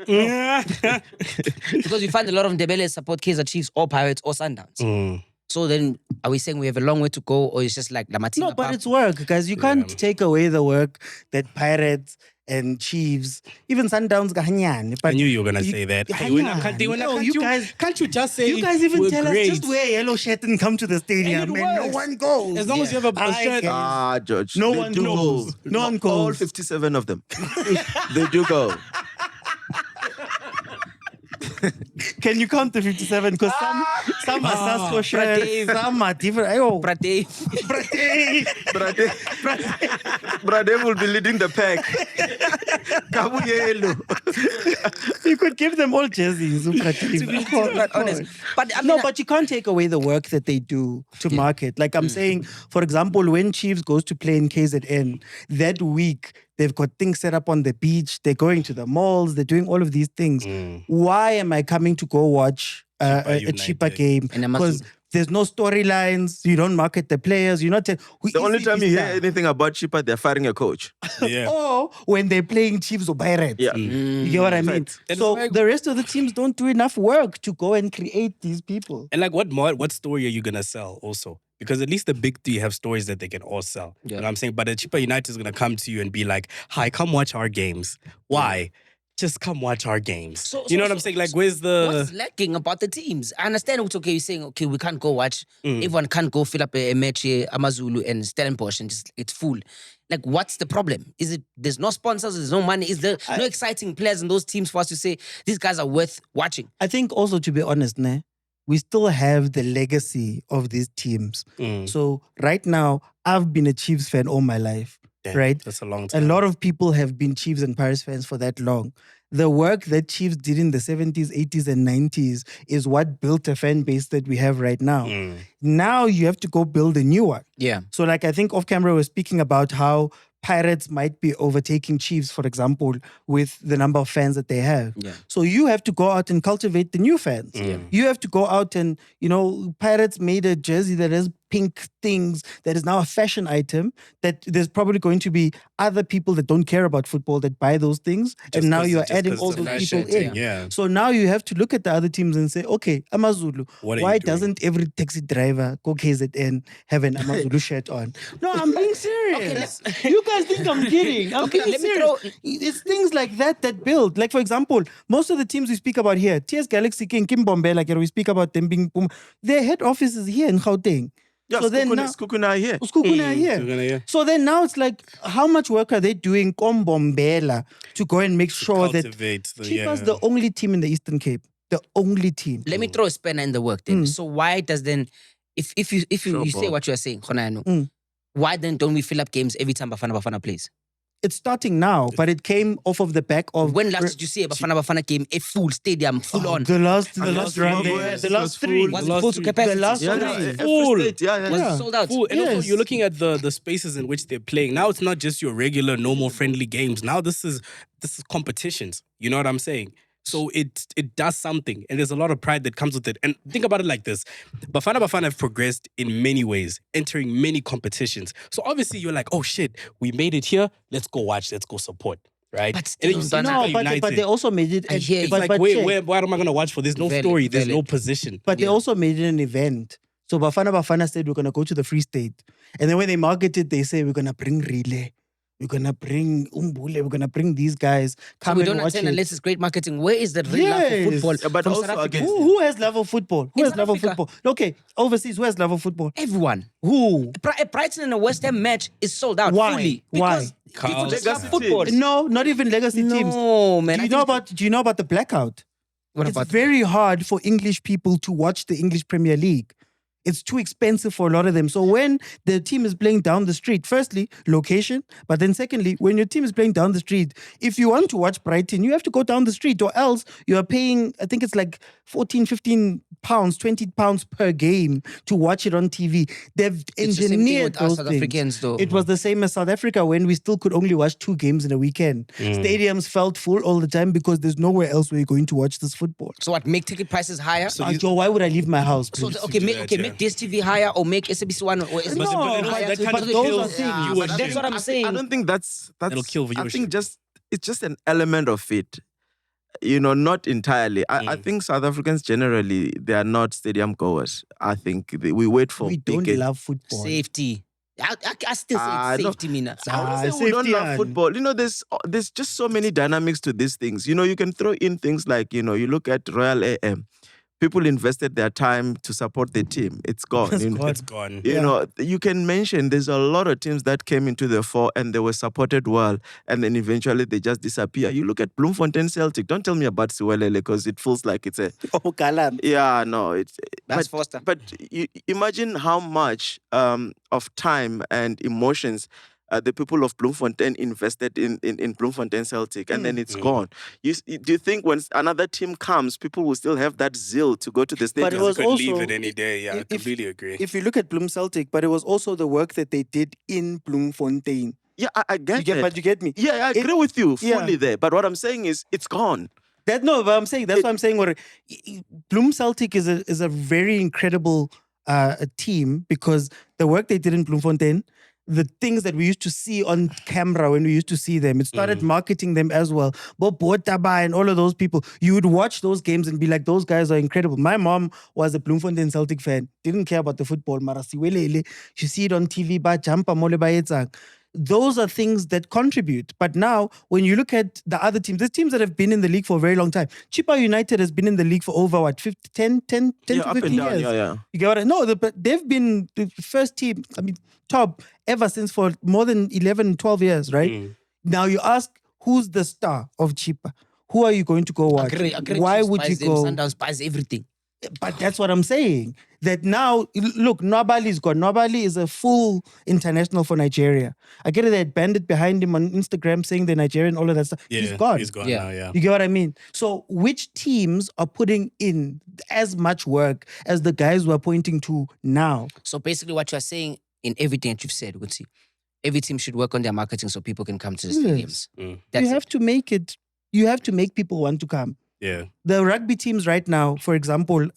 Because we find a lot of Ndebele support Kaizer Chiefs or Pirates or Sundowns. So then, are we saying we have a long way to go, or it's just like Lamatina? No, but it's work, guys. You can't take away the work that Pirates and Chiefs, even Sundowns, Gahanyane. I knew you were gonna say that. Hey, can't you just say you guys even we're tell great? us just wear yellow shirt and come to the stadium, and no one goes. As long as you have a shirt. George. No they one do goes. go. No one All goes. 57 of them. They do go. Can you count the 57? Because some are Sasko shirts, some are different. Ayo. Pradev. Brade will be leading the pack. Kabuyelo. You could give them all jerseys. To be quite honest. But I mean, No, but you can't take away the work that they do to market. Like I'm saying, for example, when Chiefs goes to play in KZN, that week, they've got things set up on the beach. They're going to the malls. They're doing all of these things. Why am I coming to go watch a cheaper game? Because there's no storylines. You don't market the players. You're not. The only time you hear anything about Chipa, they're firing a coach. Or when they're playing Chiefs or Pirates. Yeah. You get what I mean? So the rest of the teams don't do enough work to go and create these people. And like, what story are you gonna sell also? Because at least the big three have stories that they can all sell. You know what I'm saying? But a cheaper United is gonna come to you and be like, "Hi, come watch our games." Why? Just come watch our games. You know what I'm saying? Like, where's what's lacking about the teams? I understand it's okay. You're saying, okay, we can't go watch. Everyone can't go fill up a match here, Amazulu and Stellenbosch, and just it's full. Like, what's the problem? Is it there's no sponsors, there's no money? Is there no exciting players in those teams for us to say these guys are worth watching? I think also, to be honest, we still have the legacy of these teams. So right now, I've been a Chiefs fan all my life. Right? That's a long time. A lot of people have been Chiefs and Pirates fans for that long. The work that Chiefs did in the 70s, 80s, and 90s is what built a fan base that we have right now. Now you have to go build a new one. Yeah. So like I think off camera we're speaking about how Pirates might be overtaking Chiefs, for example, with the number of fans that they have. Yeah. So you have to go out and cultivate the new fans. You have to go out and, Pirates made a jersey that has pink things that is now a fashion item, that there's probably going to be other people that don't care about football that buy those things. And now you're adding all those people in. Yeah. So now you have to look at the other teams and say, okay, Amazulu, What are why you doing? doesn't every taxi driver go KZN have an Amazulu shirt on? No, I'm being serious. You guys think I'm kidding. I'm being let me serious. It's things like that build. Like, for example, most of the teams we speak about here, TS Galaxy King, Kimbombe, like we speak about them being, their head office is here in Gauteng. Yeah, so then Skukuna here. Skukuna here. So then now it's like, how much work are they doing Kombombela to go and make sure that Chipa's the only team in the Eastern Cape? The only team. Let me throw a spanner in the work then. So why does then, if you say what you are saying, Khonano, why then don't we fill up games every time Bafana plays? It's starting now, but it came off of the back of... When last did you see a Bafana game, a full stadium, full on? The last round. The last three. Was it full to capacity? The last Yeah, full. Was it sold out? Full. And also you're looking at the spaces in which they're playing. Now it's not just your regular, normal, friendly games. Now this is competitions. You know what I'm saying? So it does something, and there's a lot of pride that comes with it. And think about it like this. Bafana have progressed in many ways, entering many competitions. So obviously you're like, oh shit, we made it here. Let's go watch, let's go support. Right? But and then you still, see but they also made it... I hear you. It's like, where am I going to watch for? There's no story, there's no position. But they also made it an event. So Bafana said, we're going to go to the Free State. And then when they market it, they say, we're going to bring Relay. We're going to bring Umbule. We're going to bring these guys. So we don't understand unless it's great marketing. Where is the real love for football? Yeah, but from also South Africa? again- Who has love of football? Who In has South love of Africa. football? Okay, overseas, who has love of football? Everyone. Who? A Brighton and a West Ham match is sold out Why? fully. Why? Because people Carl. just love Legacy football. teams. No, not even legacy teams. No, man. Do you know about the blackout? What It's about very hard for English people to watch the English Premier League. It's too expensive for a lot of them. So when the team is playing down the street, firstly, location, but then secondly, when your team is playing down the street, if you want to watch Brighton, you have to go down the street, or else you are paying, I think it's like 14, 15 pounds, 20 pounds per game to watch it on TV. They've It's the same thing engineered with us those South things. Africans, though. It was the same as South Africa when we still could only watch 2 games in a weekend. Stadiums felt full all the time because there's nowhere else where you're going to watch this football. So what, make ticket prices higher? So, Joe, why would I leave my house? Please? make DSTV higher or make SABC1 or SABC2 No, higher. that kind but of those kills are things. viewership. That's what I'm saying. I don't think that's It'll kill I think viewership. it's just an element of it. not entirely. I think South Africans generally, they are not stadium goers. I think we wait for We don't big love football. Safety. I still say it's no. safety, Mina. I wouldn't say we don't safety love and- football. There's just so many dynamics to these things. You can throw in things like, you look at Royal AM. People invested their time to support the team. It's gone. It's gone. You can mention there's a lot of teams that came into the fore and they were supported well, and then eventually they just disappear. You look at Bloemfontein Celtic. Don't tell me about Siwelele because it feels like it's a... Oh, Galan. Yeah, no. That's Foster. But you imagine how much of time and emotions the people of Bloemfontein invested in Bloemfontein Celtic, and then it's gone. Do you think when another team comes, people will still have that zeal to go to the stadium? But it was Could also, leave it any day. Yeah, I if- completely agree. if you look at Bloem Celtic, but it was also the work that they did in Bloemfontein. Yeah, I get it. But you get me? Yeah, I agree with you yeah. fully there. But what I'm saying is, it's gone. But I'm saying that's what I'm saying. Bloem Celtic is a very incredible team because the work they did in Bloemfontein, the things that we used to see on camera when we used to see them, it started marketing them as well. Bob Botaba and all of those people, you would watch those games and be like, those guys are incredible. My mom was a Bloemfontein Celtic fan, didn't care about the football. Mara siwelele, you see it on TV, ba jumpa mole ba etsang. Those are things that contribute. But now, when you look at the other teams, there's teams that have been in the league for a very long time. Chippa United has been in the league for over, 10 to 15 years. Yeah. You get what I No, but they've been the first team, top ever since for more than 11, 12 years, right? Now you ask, who's the star of Chippa? Who are you going to go watch? Agree. Why Chiefs would you buys them, go? Sundowns buys everything. But that's what I'm saying. That now, look, Nwabali's gone. Nwabali is a full international for Nigeria. I get it, they had bandit behind him on Instagram saying they're Nigerian, all of that stuff. Yeah, He's gone. He's gone Yeah. now, yeah. You get what I mean? So which teams are putting in as much work as the guys we're pointing to now? So basically what you're saying in everything that you've said, Guti, every team should work on their marketing so people can come to the Yes. stadiums. That's You have to make it, you have to make people want to come. Yeah. The rugby teams right now, for example, in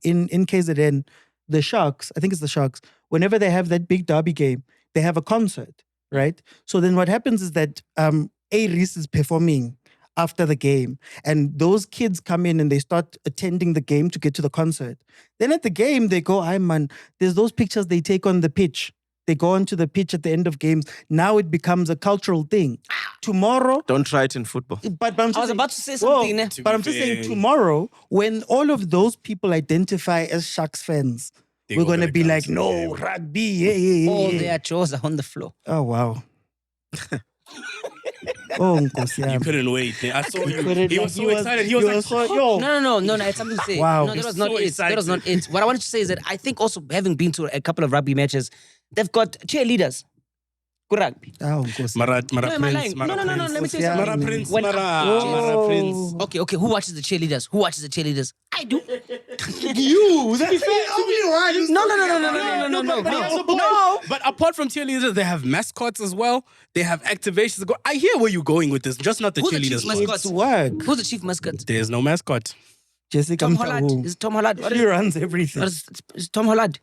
KZN, the Sharks, I think it's the Sharks, whenever they have that big derby game, they have a concert, right? So then what happens is that A-Reese is performing after the game, and those kids come in and they start attending the game to get to the concert. Then at the game, they go, "Hi, man, there's those pictures they take on the pitch. They go onto the pitch at the end of games. Now it becomes a cultural thing. Tomorrow, Don't try it in football. but I'm just I was saying- about to say Whoa, something. Ne? but I'm just saying, fair. tomorrow, when all of those people identify as Sharks fans, They we're all going to gonna be come like, to the no, game. rugby, yeah. All their jaws are on the floor. Oh, wow. Oh, Nkosi You yami. couldn't wait. I saw you. Couldn't- He was so excited. He was you like, were so- yo. No, it's something to say. Wow. No, that was You're not so it. That was not it. What I wanted to say is that I think also having been to a couple of rugby matches, they've got cheerleaders. Good rugby. Oh, Nkosi. Mara No, am I Prince. lying? Mara No, Prince. let me say Yeah. something. Mara Prince. When- Mara Prince. Okay, who watches the cheerleaders? Who watches the cheerleaders? I do. You, that's the only one. No. But apart from cheerleaders, they have mascots as well. They have activations. I hear where you're going with this, just not the Who's the cheerleaders. chief part. mascot? It's work. Who's the chief mascot? There's no mascot. Jessica Tom Holland. Mtawu. Is it Tom Holland? What She is, runs everything. what is Tom Holland?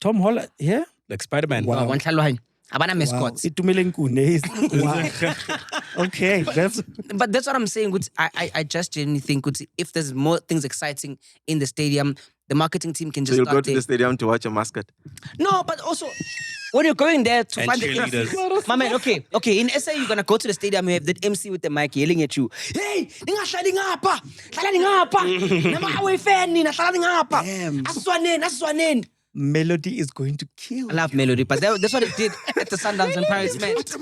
Tom Holland, yeah? Like Spider-Man. Wow. One Tlhalohane. Abana mascots. Itumele Nkune. Wow. Okay, that's... But that's what I'm saying. Guti. I just genuinely think Guti, if there's more things exciting in the stadium, the marketing team can So just you'll go start to there. the stadium to watch a mascot. No, but also when you're going there to And find the cheerleaders. MC. My man, okay. In SA, you're gonna go to the stadium. You have that MC with the mic yelling at you. Hey, ningahlali ngapha, hlalani ngapha. Nama away fan nina, hlalani ngapha. Damn. Asiswaneni. Melody is going to kill. I love Melody, but that's what it did at the Sundowns and Pirates match.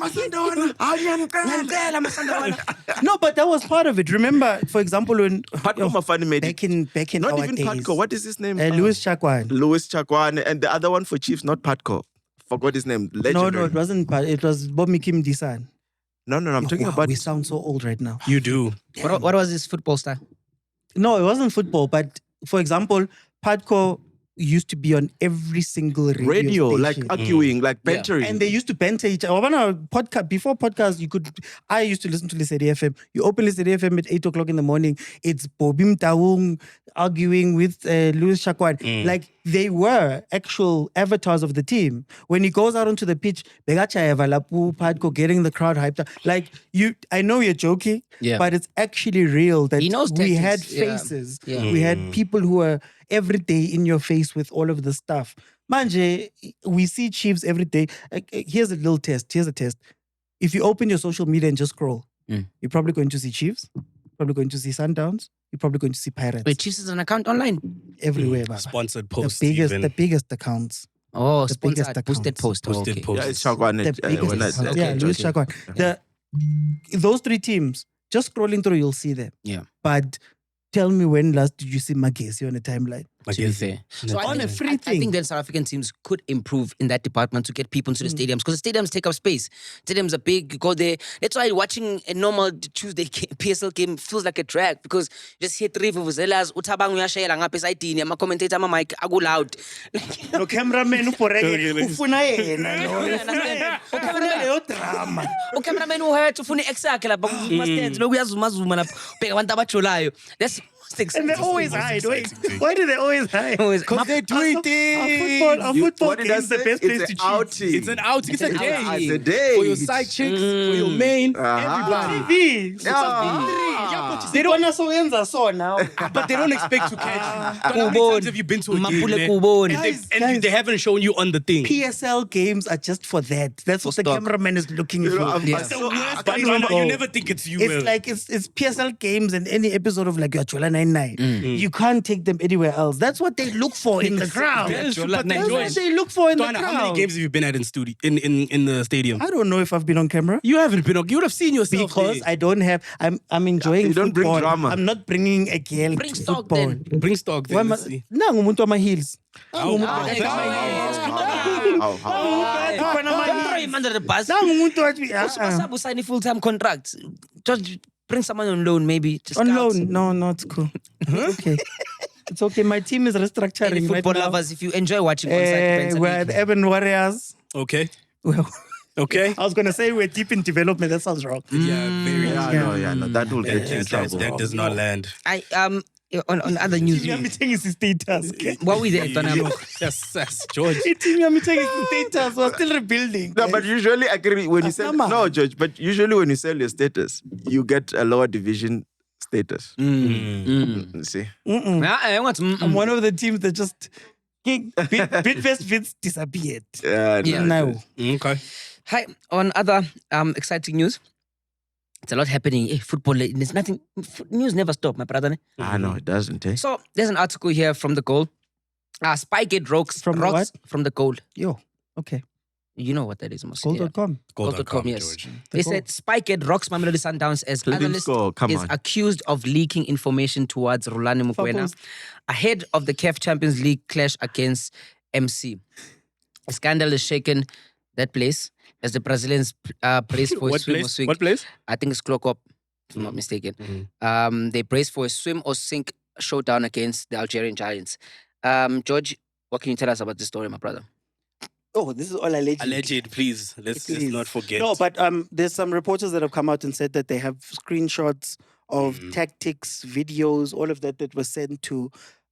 No, but that was part of it. Remember, for example, when Patco Mafani made it. back in Not our even days, Patco. What is his name? Louis Chakwan. Louis Chakwan. And the other one for Chiefs, not Patco. Forgot his name. No, Legendary. it wasn't. It was Bomi Kim Disan. No, I'm talking Wow, about... we sound so old right now. You do. What was his football style? No, it wasn't football. But for example, Padco used to be on every single radio like station. arguing, like bantering. And they used to banter each other. Podcast, before podcast, I used to listen to Lesedi FM. You open Lesedi FM at 8 o'clock in the morning. It's Bobim Taung arguing with Louis Chakwan. Like, they were actual avatars of the team. When he goes out onto the pitch, getting the crowd hyped up. Like I know you're joking, but it's actually real that He knows we had tactics, yeah. faces. Yeah. We had people who were every day in your face with all of the stuff. Manje, we see Chiefs every day. Here's a little test. Here's a test. If you open your social media and just scroll, you're probably going to see Chiefs, probably going to see Sundowns, you're probably going to see Pirates. Wait, Chiefs is an account online? Everywhere, Baba. Sponsored posts. The biggest accounts. Oh, The sponsored, biggest boosted accounts. post. Boosted Okay. posts. Yeah, it's Shagwan. The biggest accounts. Yeah, okay. Louis Shagwan. Those three teams, just scrolling through, you'll see them. Yeah. But tell me, when last did you see MacG on a timeline? To be fair. So On a free I thing. think that South African teams could improve in that department to get people into the stadiums, because the stadiums take up space. Stadiums are big, you go there. That's why watching a normal Tuesday PSL game feels like a drag, because you just hear three vuvuzelas, uThabang uyashayela ngapha esayidini, ama-commentator ama-mic aku-loud. No cameraman uporeke ufuna yena. Understand? Ufuna leyo drama. Ucameraman uhurt ufuna i-ex yakhe lapha kuma-stands, lokhu uyazuma-zuma lapha, ubheka abantu abajolayo. That's And they always hide. Wait, why do they always hide? Because they're doing things. Our football What did game I is the say? best place It's to an cheat. outing. It's an out. It's a an day. outing. It's a day. For your side chicks, for your main, everybody. TV. They don't want to so now. But they don't expect to catch you. How many Kuboni. times have you been to a game? Mapule man? kuboni. And they haven't shown you on the thing. PSL games are just for that. That's what the stock. cameraman is looking for. I'm Yeah. so- I But can't you remember. never think it's you. It's like it's PSL games and any episode of like Yachola 99. You can't take them anywhere else. That's what they look for in the crowd. That is That's super That's enjoying. what they look for in the Donna, crowd. how many games have you been at in studio in the stadium? I don't know if I've been on camera. You haven't been. You would have seen yourself Because there. I don't have. I'm enjoying You don't bring football. drama. I'm not bringing a girl Bring to stock football. then. Bring stock. Why Then, am let's I- see. Nangu umuntu wama-heels. Oh, Throw him under the bus. Nangu umuntu wathi, What's up with signing full-time contract? Just bring someone on loan, maybe. To on scout. loan. No, it's cool. Okay. It's okay. My team is Any restructuring right football now. lovers, if you enjoy watching on-site events, We're the Urban Warriors. Okay. Well, Okay. I was going to say we're deep in development. That sounds wrong. Yeah, very. Yeah, no, that will get you in trouble. That does not land. I on other news. Team meeting is status. Okay? What we there, Tonamo? Yes, George. Team meeting is status. We're still rebuilding. No, but usually I agree when you sell. Asama. No, George, but usually when you sell your status, you get a lower division status. See, I'm one of the teams that just Bitfest Fits disappeared. yeah, No. Okay. Hi, on other exciting news. It's a lot happening. Hey, football, there's nothing. News never stop, my brother. I know it doesn't. Eh? So there's an article here from the Goal. Spygate rocks From rocks what? from the Goal. Yo, okay. You know what that is, most. Yeah. Gold.com. Goal.com, yes. George. They said Spygate rocks Mamelodi Sundowns as Leading analyst score, come is on. accused of leaking information towards Rulani Mokwena Focused. ahead of the CAF Champions League clash against MC. A scandal has shaken that place as the Brazilians praised for a What swim or place? sink. What place? I think it's Clock Up, if I'm not mistaken. Mhm. They braced for a swim or sink showdown against the Algerian Giants. George, what can you tell us about this story, my brother? Oh, this is all alleged. Alleged, please. Let's Please. not forget. No, but there's some reporters that have come out and said that they have screenshots of tactics, videos, all of that was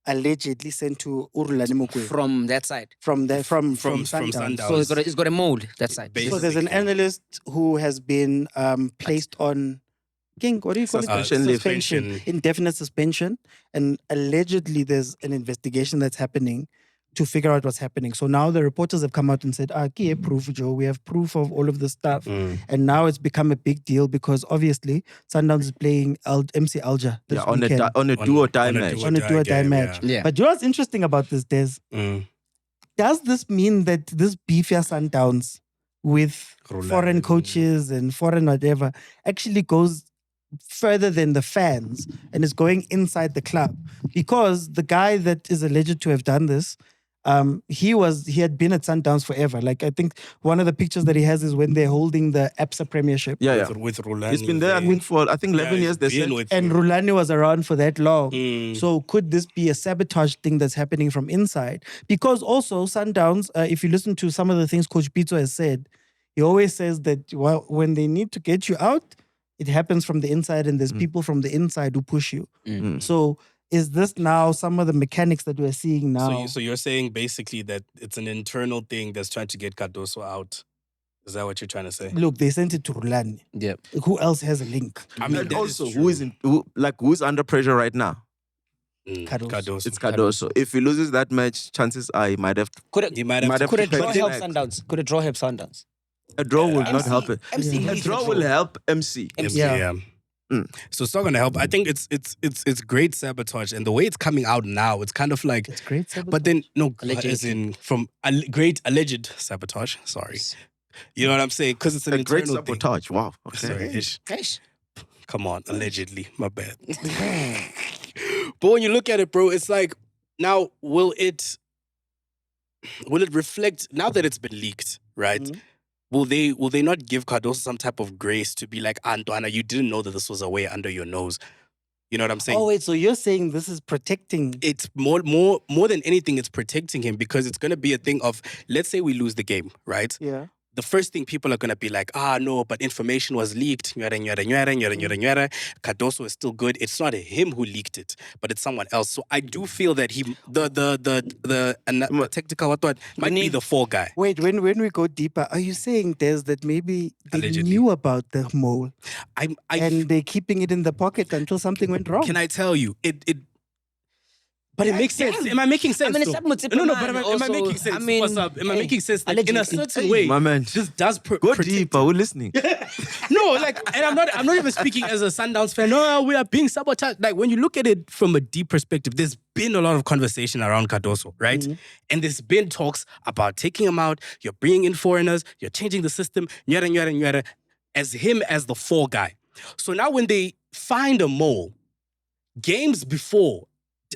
allegedly sent to Urulani Mokwena From that side. from Sundowns. Sundowns. So it's got a mold, that side. So there's an Basically. analyst who has been placed on what do you call Suspension it? leave. Suspension, indefinite suspension, and allegedly there's an investigation that's happening to figure out what's happening. So now the reporters have come out and said, proof, Joe. We have proof of all of this stuff. And now it's become a big deal because obviously Sundowns is playing MC Alger this Yeah, on weekend. a do or die match. On a do or die game, match. Yeah. But you know what's interesting about this, Des? Does this mean that this beefier Sundowns with Rolando. foreign coaches and foreign whatever actually goes further than the fans and is going inside the club? Because the guy that is alleged to have done this, he had been at Sundowns forever. Like I think one of the pictures that he has is when they're holding the APSA Premiership. Yeah. With Rolando. He's been there, I think, for 11 years. They said. And Rulani was around for that long. Mm. So could this be a sabotage thing that's happening from inside? Because also Sundowns, if you listen to some of the things Coach Pito has said, he always says that when they need to get you out, it happens from the inside and there's people from the inside who push you. So is this now some of the mechanics that we're seeing now? So you're saying basically that it's an internal thing that's trying to get Cardoso out. Is that what you're trying to say? Look, they sent it to Rulani. Yeah. Who else has a link? I mean, And that also, is who's under pressure right now? Cardoso. It's Cardoso. If he loses that match, chances are he might have. He might have Could a draw played help next. Sundowns? Could a draw help Sundowns? A draw will not help it. MC A draw will help MC. Yeah. So it's not going to help. I think it's great sabotage, and the way it's coming out now, it's kind of like. It's great. But then no, Alleged. as in from great alleged sabotage. Sorry, you know what I'm saying? Because it's an A great internal thing. sabotage. Wow. Okay. Sorry, ish. Ish. Come on, allegedly. My bad. But when you look at it, bro, it's like now will it reflect now that it's been leaked, right? Mhm. Will they not give Cardoso some type of grace to be like, Antoana, you didn't know that this was away under your nose? You know what I'm saying? Oh wait, so you're saying this is protecting? It's more than anything, it's protecting him because it's gonna be a thing of, let's say we lose the game, right? Yeah. The first thing people are going to be like, no, but information was leaked. Cardoso is still good. It's not him who leaked it, but it's someone else. So I do feel that the technical what might be the fall guy. Wait, when we go deeper, are you saying there's that maybe they Allegedly. knew about the mole I and they're keeping it in the pocket until something went wrong? can I tell you but it makes sense. Am I making sense? I mean, it's though? not multiple No, but man am I also. making sense? I mean, What's up? Am I hey, making sense? That in a allegedly. certain way, My man. this does Go protect deep. Are we listening? No, like, and I'm not even speaking as a Sundowns fan. No, we are being sabotaged. Like, when you look at it from a deep perspective, there's been a lot of conversation around Cardoso, right? Mm-hmm. And there's been talks about taking him out. You're bringing in foreigners. You're changing the system. As him as the fall guy. So now when they find a mole, games before,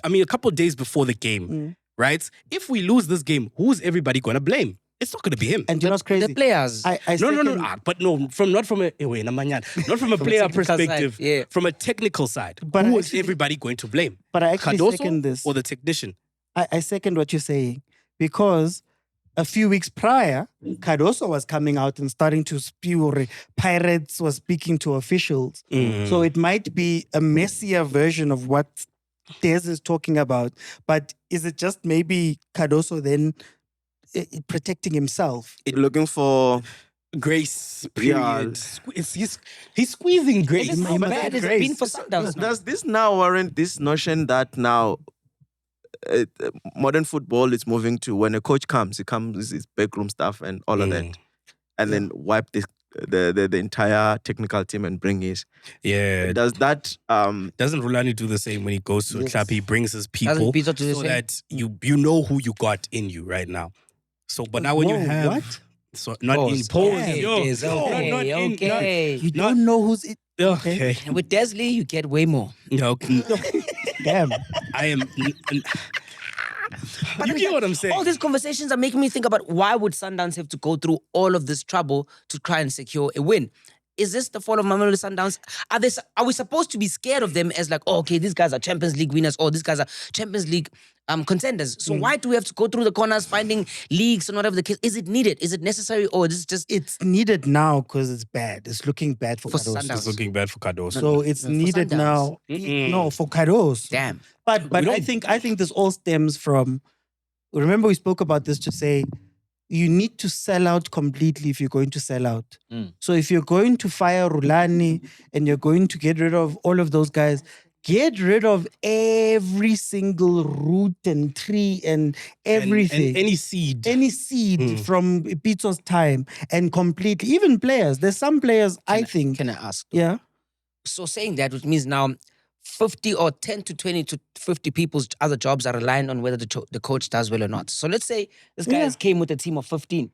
a couple of days before the game, right? If we lose this game, who's everybody gonna blame? It's not gonna be him. And you know what's crazy? The players. I No. second- But no, not from a player technical perspective, side, yeah. from a technical side. But Who I is actually- everybody going to blame? But I actually Cardoso second this. or the technician? I second what you're saying because a few weeks prior, Cardoso was coming out and starting to spew. Pirates was speaking to officials. So it might be a messier version of what Des is talking about. But is it just maybe Cardoso then protecting himself? Looking for Grace, Yeah. period. He's squeezing grace. This is how He must bad have has it grace. been for Sundowns now? Does this now warrant this notion that now modern football is moving to when a coach comes, he comes with his backroom stuff and all of that, and then wipe the entire technical team and bring his. Yeah. Does that Doesn't Rulani do the same when he goes to a club? He brings his people Doesn't Pizza do the so same? that you know who you got in you right now. So, but now when you Whoa, have what? so not in Pause. pause, Okay, yo, yes, no, okay, not in, okay. You not- don't know who's it. okay. And with Desley, you get way more. No, Damn. I am. You get what I'm saying? All these conversations are making me think about why would Sundowns have to go through all of this trouble to try and secure a win? Is this the fall of Mamelodi Sundowns? Are we supposed to be scared of them as like, oh, okay, these guys are Champions League winners or these guys are Champions League contenders? So why do we have to go through the corners finding leagues and whatever the case? Is it needed? Is it necessary? Or is it just... It's needed now because it's bad. It's looking bad for Cardoso. Sundowns. It's looking bad for Cardoso. So it's needed Sundowns. now. No, for Cardoso. Damn. But I think this all stems from. Remember, we spoke about this to say you need to sell out completely if you're going to sell out. So if you're going to fire Rulani and you're going to get rid of all of those guys, get rid of every single root and tree and everything. And any seed. Any seed from Pizzo's time and completely, even players. There's some players I think. Can I ask? Yeah. So saying that, which means now 50 or 10 to 20 to 50 people's other jobs are relying on whether the coach does well or not. So let's say this guy came with a team of 15.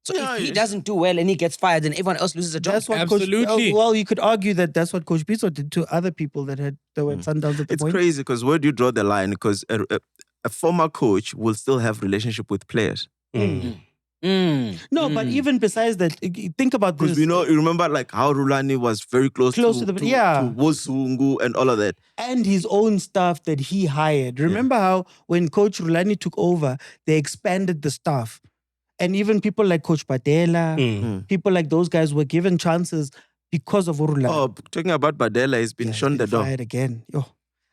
So if he doesn't do well and he gets fired, then everyone else loses a job. That's what Absolutely. Well, you could argue that that's what Coach Pizzo did to other people that were at Sundowns at the it's point. crazy because where do you draw the line? Because a former coach will still have relationship with players. No, but even besides that, think about this. Because you remember like how Rulani was very close to Wosungu and all of that. And his own staff that he hired. Remember how when Coach Rulani took over, they expanded the staff. And even people like Coach Badela, people like those guys were given chances because of Rulani. Oh, talking about Badela, he's been shown the door. Fired again. Yo.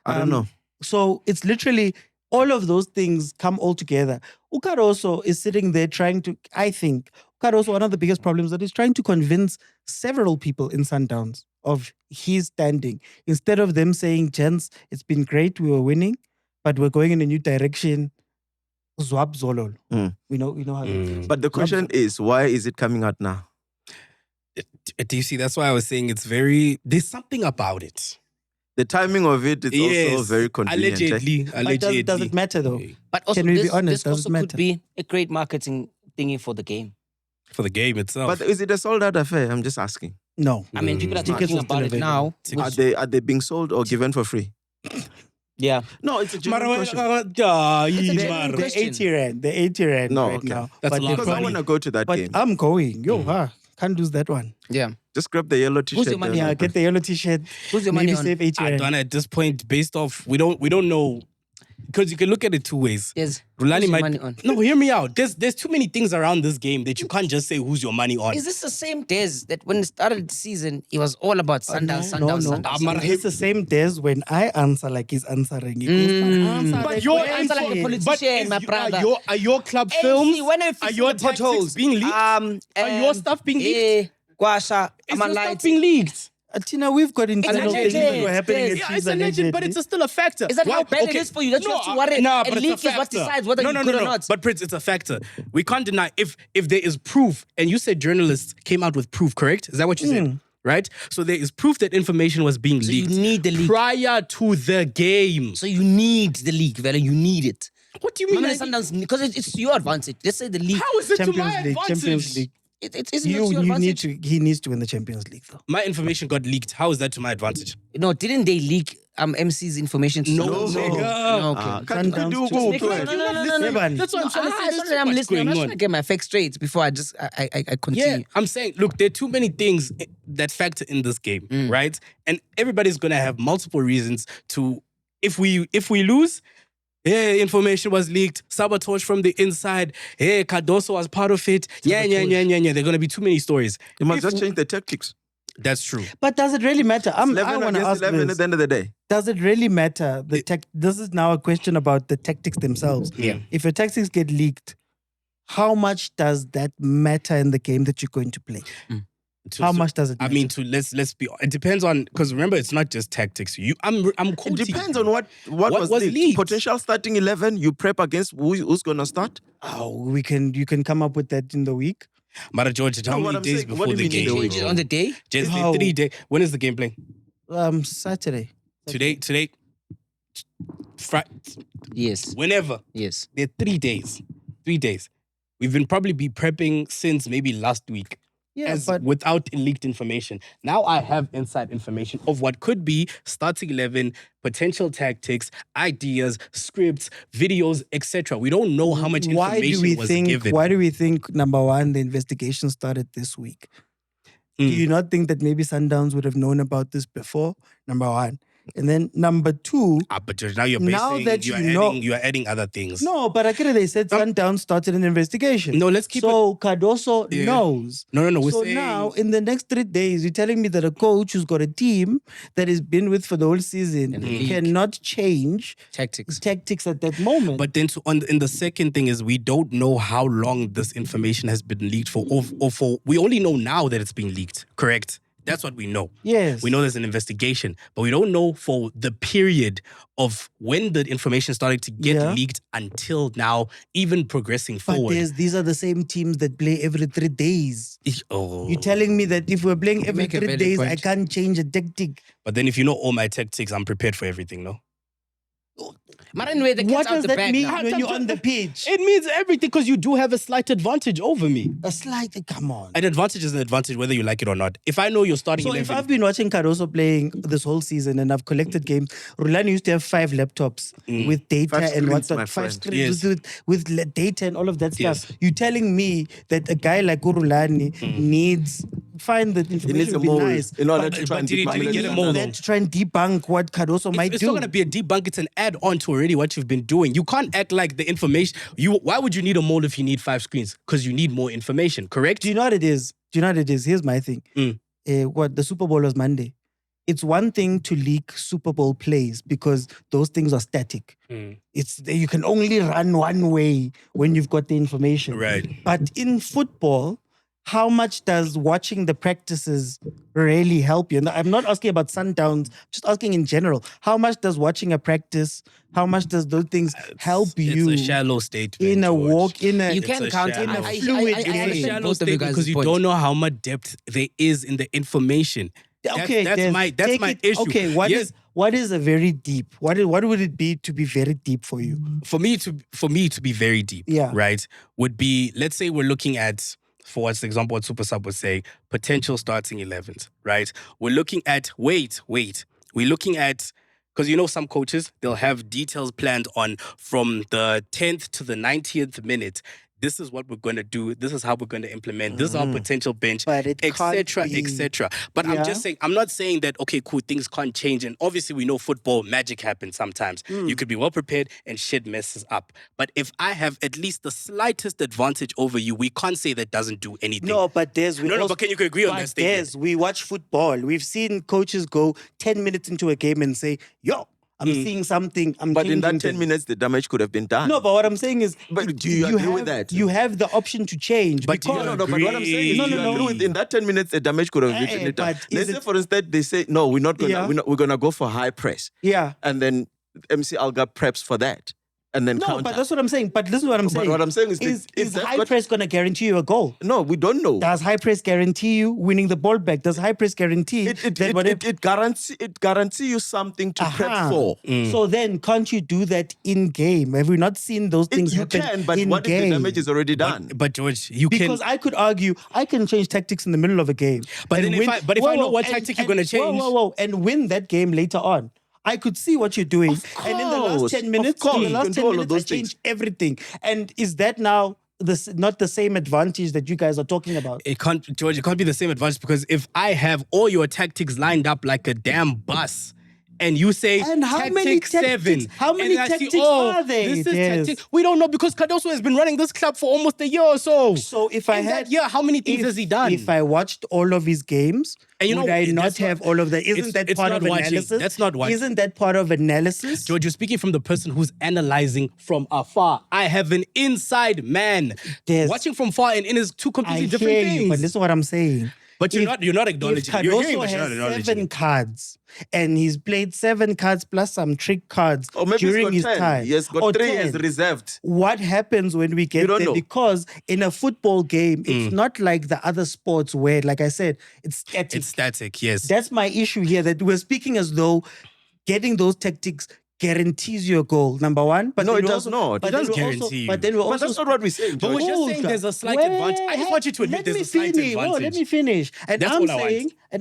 I don't know. So it's literally all of those things come all together. Ukaroso is sitting there trying to, I think, Ukaroso, one of the biggest problems that he's trying to convince several people in Sundowns of his standing. Instead of them saying, gents, it's been great, we were winning, but we're going in a new direction. Zwab Zolol. We know how. But the question is, why is it coming out now? Do you see? That's why I was saying there's something about it. The timing of it is also very convenient. Allegedly. But does it matter though? But also, Can we be this honest? Does also it could matter? be a great marketing thingy for the game. For the game itself. But is it a sold out affair? I'm just asking. No. I mean, people are Tickets talking are still about it available. now. Are they being sold or given for free? Yeah. No, it's a genuine question. The 80 rand. The 80 rand No, right okay. now. That's a But lot they of Because I probably- want to go to that But game. I'm going. Can't lose that one. Yeah. Just grab the yellow t-shirt. Who's your money? then. Yeah, get the yellow t-shirt. Who's your money Maybe on? save 80 I rand. don't know at this point, based off, we don't know. Because you can look at it two ways. Yes. Rulani Who's your might. money on? No, hear me out. There's too many things around this game that you can't just say who's your money on. Is this the same Des that when it started the season, it was all about Sundowns, No. Sundowns? It's the same days when I answer like he's answering. He goes, answer But the your question. answer like a politician. But my brother. Are your club Hey, films? see, when I Are fix your the potholes tactics being leaked? Are your stuff being leaked? Guasha, Is I'm your stuff light. being leaked? Tina, we've got internal alleged. things that were happening Yes. at Yeah, Chiefs it's a legend, but allegedly. it's still a factor. Is that Why- how bad okay. it is for you? That you have to worry? Nah, A but leak it's a is what factor. decides whether no, you no, good no, or no. not. But Prince, it's a factor. We can't deny if there is proof, and you said journalists came out with proof, correct? Is that what you said? Right? So there is proof that information was being So you leaked need the leak. prior to the game. So you need the league, Vela. You need it. What do you mean? Because it's your advantage. Let's say the league. How is it to my Champions League. advantage? Champions League. It isn't to your advantage. He needs to win the Champions League though. My information got leaked. How is that to my advantage? No, didn't they leak MC's information to No, Sundowns? nigga. No, okay. Sundowns do to- go No, play. no. That's what I'm trying to say. There's Sorry, too I'm much listening. I'm going not on. trying to get my facts straight before I continue. Yeah, I'm saying, look, there are too many things that factor in this game, right? And everybody's gonna have multiple reasons to. If we lose, information was leaked, sabotage from the inside. Cardoso was part of it. Yeah. There are gonna be too many stories. You must just change the tactics. That's true. But does it really matter? I 11 want to against ask 11 this. at the end of the day. Does it really matter? This is now a question about the tactics themselves. Yeah. If your tactics get leaked, how much does that matter in the game that you're going to play? How much does it matter? I mean, let's be. It depends on, because remember, it's not just tactics. I'm It quoting. depends on what was leaked. leaked. Potential starting 11, you prep against who's going to start. you can come up with that in the week. Mara George, how No, what many I'm days saying, before what do the you mean game? in the Change it on the day? Just How? 3 days. When is the game playing? Saturday. Today. Yes. Whenever. Yes. They're 3 days. 3 days. We've been probably prepping since maybe last week. Yeah, as but without leaked information. Now I have inside information of what could be starting 11, potential tactics, ideas, scripts, videos, etc. We don't know how much information was given. Why do we think, number one, the investigation started this week? Do you not think that maybe Sundowns would have known about this before? Number one. And then number two, But George, now you're Now basing, that you're you know- adding, you're adding other things. no, but actually they said Sundowns started an investigation. No, let's keep So Cardoso Yeah. knows. No. We're So saying now, in the next 3 days, you're telling me that a coach who's got a team that has been with for the whole season And the league. cannot change Tactics. tactics at that moment. But then in the second thing is we don't know how long this information has been leaked for, or for. We only know now that it's been leaked. Correct. That's what we know. yes, We know there's an investigation, but we don't know for the period of when the information started to get Yeah. leaked until now, even progressing But forward. these are the same teams that play every 3 days. Oh. You're telling me that if we're playing every make a 3 valid days, point. I can't change a tactic. But then if you know all my tactics, I'm prepared for everything, no? But anyway, the What cat's out does the that bag mean now. when you're on the pitch? It means everything because you do have a slight advantage over me. A slight, come on. An advantage is an advantage whether you like it or not. If I know you're starting So 11, if I've been watching Cardoso playing this whole season and I've collected games, Rulani used to have 5 laptops with data 5 and screens, what's my 5 friend. screens Yes. with data and all of that stuff. Yes. You're telling me that a guy like Urulani needs find that He needs information a would be mold nice. in order But- to try but and did he debunk get a it. mold? Then to try and debunk what Cardoso might it's do. not going to be a debunk. It's an add-on to already what you've been doing. You can't act like the information. Why would you need a mold if you need 5 screens? Because you need more information, correct? Do you know what it is? Here's my thing. What the Super Bowl was Monday. it's one thing to leak Super Bowl plays because those things are static. Mm. You can only run one way when you've got the information. Right. But in football, how much does watching the practices really help you? And I'm not asking about Sundowns, just asking in general. How much does watching a practice, how much does those things help you? It's a shallow statement. In a George. walk, in a... You can It's a count. shallow- I fluid It's game. a understand shallow both of you statement guys' because you point. don't know how much depth there is in the information. Okay, that's Des, my take my it- issue. Okay, Yes, what is a very deep? What would it be to be very deep for you? for me to be very deep, Yeah. right, would be, let's say we're looking at, for what's the example what Super Sub would say, potential starting 11s, right? We're looking at wait. We're looking at, because you know some coaches, they'll have details planned on from the 10th to the 90th minute. This is what we're going to do. This is how we're going to implement. This is our potential bench, But it can't etc., be- etc. But Yeah. I'm just saying, I'm not saying that, okay, cool, things can't change. And obviously we know football, magic happens sometimes. You could be well prepared and shit messes up. But if I have at least the slightest advantage over you, we can't say that doesn't do anything. No, but Des, we No, also, but can you agree on that statement? Des, we watch football. We've seen coaches go 10 minutes into a game and say, yo, I'm seeing something. But in that changing 10 things." minutes, the damage could have been done. No, but what I'm saying is, But do you agree with that? You have the option to change. But do you because, No, but what I'm saying is, No, you no, agree no. with in that 10 minutes, the damage could have Eh, been done. but Let's is say, it- for instance, they say, no, we're not gonna, Yeah. we're gonna go for high press, Yeah. and then MC Alga preps for that, and then No, counter. but that's what I'm saying. But listen to what I'm But saying. what I'm saying is that is if they've high got- press going to guarantee you a goal? No, we don't know. Does high press guarantee you winning the ball back? Does high press guarantee that whatever? It guarantee you something to prep Aha. for. So then, can't you do that in game? Have we not seen those things You happen can, but in what if game? the damage is already done? But George, you Because can. I could argue I can change tactics in the middle of a game. But and then if I know what tactic you're gonna change- and win that game later on. I could see what you're doing. And in the last course, 10 of minutes, course, in the you last can 10 do all of minutes, I those things. changed everything. And is that now not the same advantage that you guys are talking about? It can't, George, it can't be the same advantage because if I have all your tactics lined up like a damn bus, and you say And how many tactic 7, tactics- how many and I see, tactics oh, are there? This is Yes. tactic. We don't know because Cardoso has been running this club for almost a year or so. So if I In had that year, how many things has he done? If I watched all of his games, And you would know, I not that's have not- all of that? it's- Isn't that it's part not of watching. analysis? That's not watching. Isn't that part of analysis? George, you're speaking from the person who's analyzing from afar. I have an inside man. Yes. Watching from far and in is two completely I different hear things. you, but listen to what I'm saying. But you're not If acknowledging it. You're hearing, Cardoso but you're not has acknowledging 7 it. cards and he's played 7 cards plus some trick cards Or maybe during he's his got 10. time. He has got Or 3 10. as reserved. What happens when we get don't there? know. Because in a football game, it's not like the other sports where, like I said, it's static. It's static, yes. That's my issue here, that we're speaking as though getting those tactics guarantees you a goal, number one. But No, then it we're does also- not. It but then doesn't we're also- guarantee you. But then we're But also that's not what we're saying, But we're George. just Hold saying on. there's a slight Wait, advantage. I just want you to admit let there's me a slight finish. advantage. Oh, let me finish. And That's I'm all I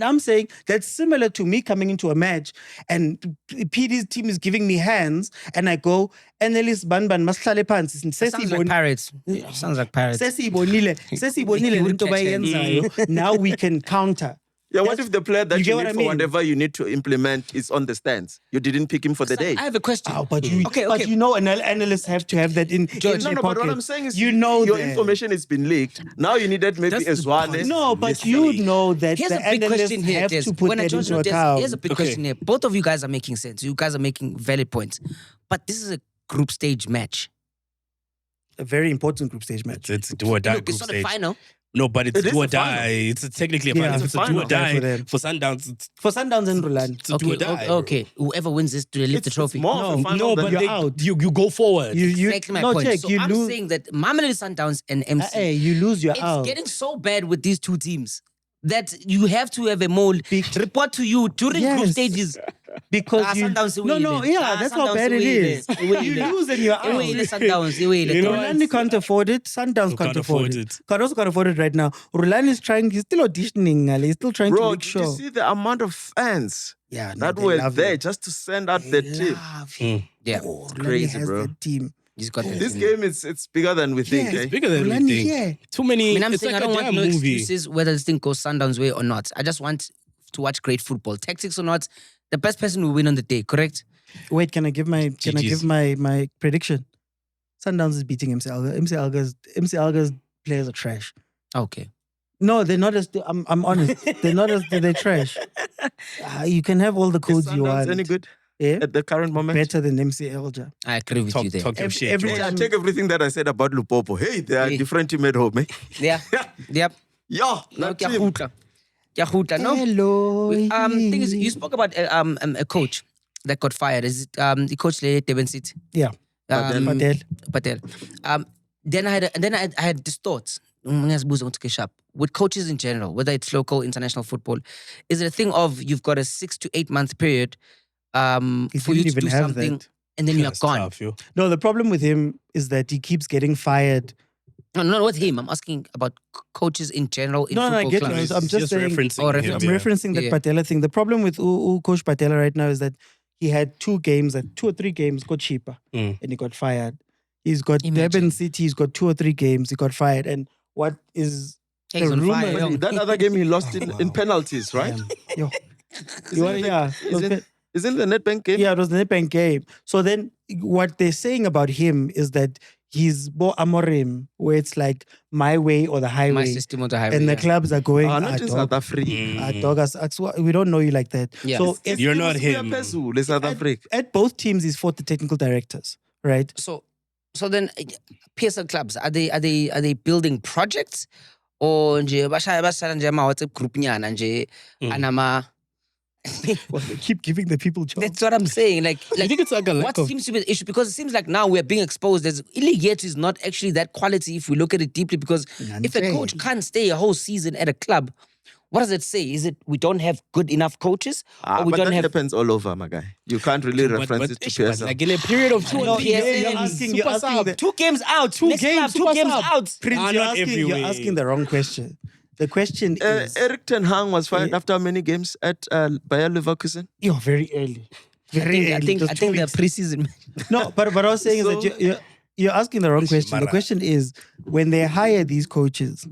want. saying, that's similar to me coming into a match and PD's team is giving me hands and I go, Annelies Banban Maslale Pants. Sounds like pirates. Sounds like pirates. Sesibonile lento bayenzayo. Now we can counter. Yeah, what That's- if the player that you you, get what need I for mean? whatever you need to implement is on the stands? You didn't pick him for the day. I have a question. Oh, but you, Okay, but okay. you know, analysts have to have that in George, their No, but what pocket. I'm saying is, you know, your that. information has been leaked. Now you needed maybe That's a the Zwane. point. No, but you know that Here's the a big analysts question here, have Des. to put When I that George into know Des, account. here's a big question here. Both of you guys are making sense. You guys are making valid points. But this is a group stage match. A very important group stage match. It's do or die Look, group it's not stage. a final. No, but it's It is do or a final. die. It's technically a Yeah, final. If it's it's a a do or final. die For them. for Sundowns, it's For Sundowns and Roland. a do or die. Okay. Whoever wins this, do they lift the It's trophy? more of a final No, than but you're they, out. you go forward. You Exactly my no, point. check, So you I'm lose. saying that Mamelodi Sundowns and MC, Hey, you lose, you're it's out. getting so bad with these two teams that you have to have a mole report to you during group Yes. stages. Because you, Sundowns no, away. that's how bad it is. You lose and you're out. Sundowns. You know Rolani can't afford it. Sundowns can't afford it. Cardoso can't afford it right now. Rolani is trying. He's still auditioning. Ali. He's still trying to Bro, make did sure. you see the amount of fans Yeah, no, that they were love there him. just to send out the team? Love him. Yeah. Oh, Rolani crazy, has bro. that team. He's got This game it's bigger than we think. Yes. Eh? Bigger than Rolani, we think. yeah. Too many. I mean, I'm it's saying like I don't a want damn no movie. excuses whether this thing goes Sundowns way or not. I just want to watch great football. Tactics or not, the best person will win on the day, correct? Wait, can I give my GG's. my prediction? Sundowns is beating MC Alga. MC Alga's players are trash. Okay. No, they're not as. I'm honest. They're not as. They're trash. You can have all the codes Is you Sundowns want. any good Yeah? at the current moment? Better than MCL. Ja. I agree with you there. Talk your shit. every George. I time- take everything that I said about Lupopo. Hey, they are Hey. different team at home. Eh? Yeah. Yep. Yeah, No, that team. no. Hello. Thing is, you spoke about a coach that got fired. Is it the coach there, Devon City? Yeah. Patel. Patel. Then I had this thought. With coaches in general, whether it's local, international football, is it a thing of you've got a 6 to 8 month period He for you didn't to even do have something that. and then you're That's gone? tough, yo. No, the problem with him is that he keeps getting fired. No, not with him. I'm asking about coaches in general in No, I football get clubs. you. I'm just saying. referencing or him, I'm yeah. referencing that Yeah. Badela thing. The problem with Coach Badela right now is that he had 2 or 3 games, got cheaper, Mm. and he got fired. He's got Imagine. Devon City, he's got 2 or 3 games, he got fired. And what is He's the on rumor? fire, yo. That other game he lost in penalties, right? Yo. Isn't it- Yeah. Isn't the Nedbank game? Yeah, it was the Nedbank game. So then what they're saying about him is that he's Bo Amorim, where it's like my way or the My highway. system on the highway. And the yeah. clubs are going, Not in South Africa. dog, we don't know you like that. Yeah. So You're not him. South Africa. at both teams, he's fought the technical directors, right? So then PSL clubs are they building projects or nje bashaya basala nje ama WhatsApp group nyana nje anama. Well, they keep giving the people jobs. That's what I'm saying. Like I think it's like a lack what of. seems to be the issue, because it seems like now we're being exposed as Iliget is not actually that quality if we look at it deeply, because if a coach can't stay a whole season at a club, what does it say? Is it we don't have good enough coaches, or we But don't that have happens all over, my guy. You can't really reference it to PSL. like in a period of 2 or 3 PSL. games, You're asking super the- sub. 2 games out, Two next games, club, 2 super games sub. out? Prince, Not you're everywhere. asking the wrong question. The question is, Eric Ten Hag was fired after how many games at Bayer Leverkusen? you're very early. Very early. I think Just 2 the weeks. preseason. No, but I was saying is So- that you're asking the wrong question. The Mara. question is, when they hire these coaches,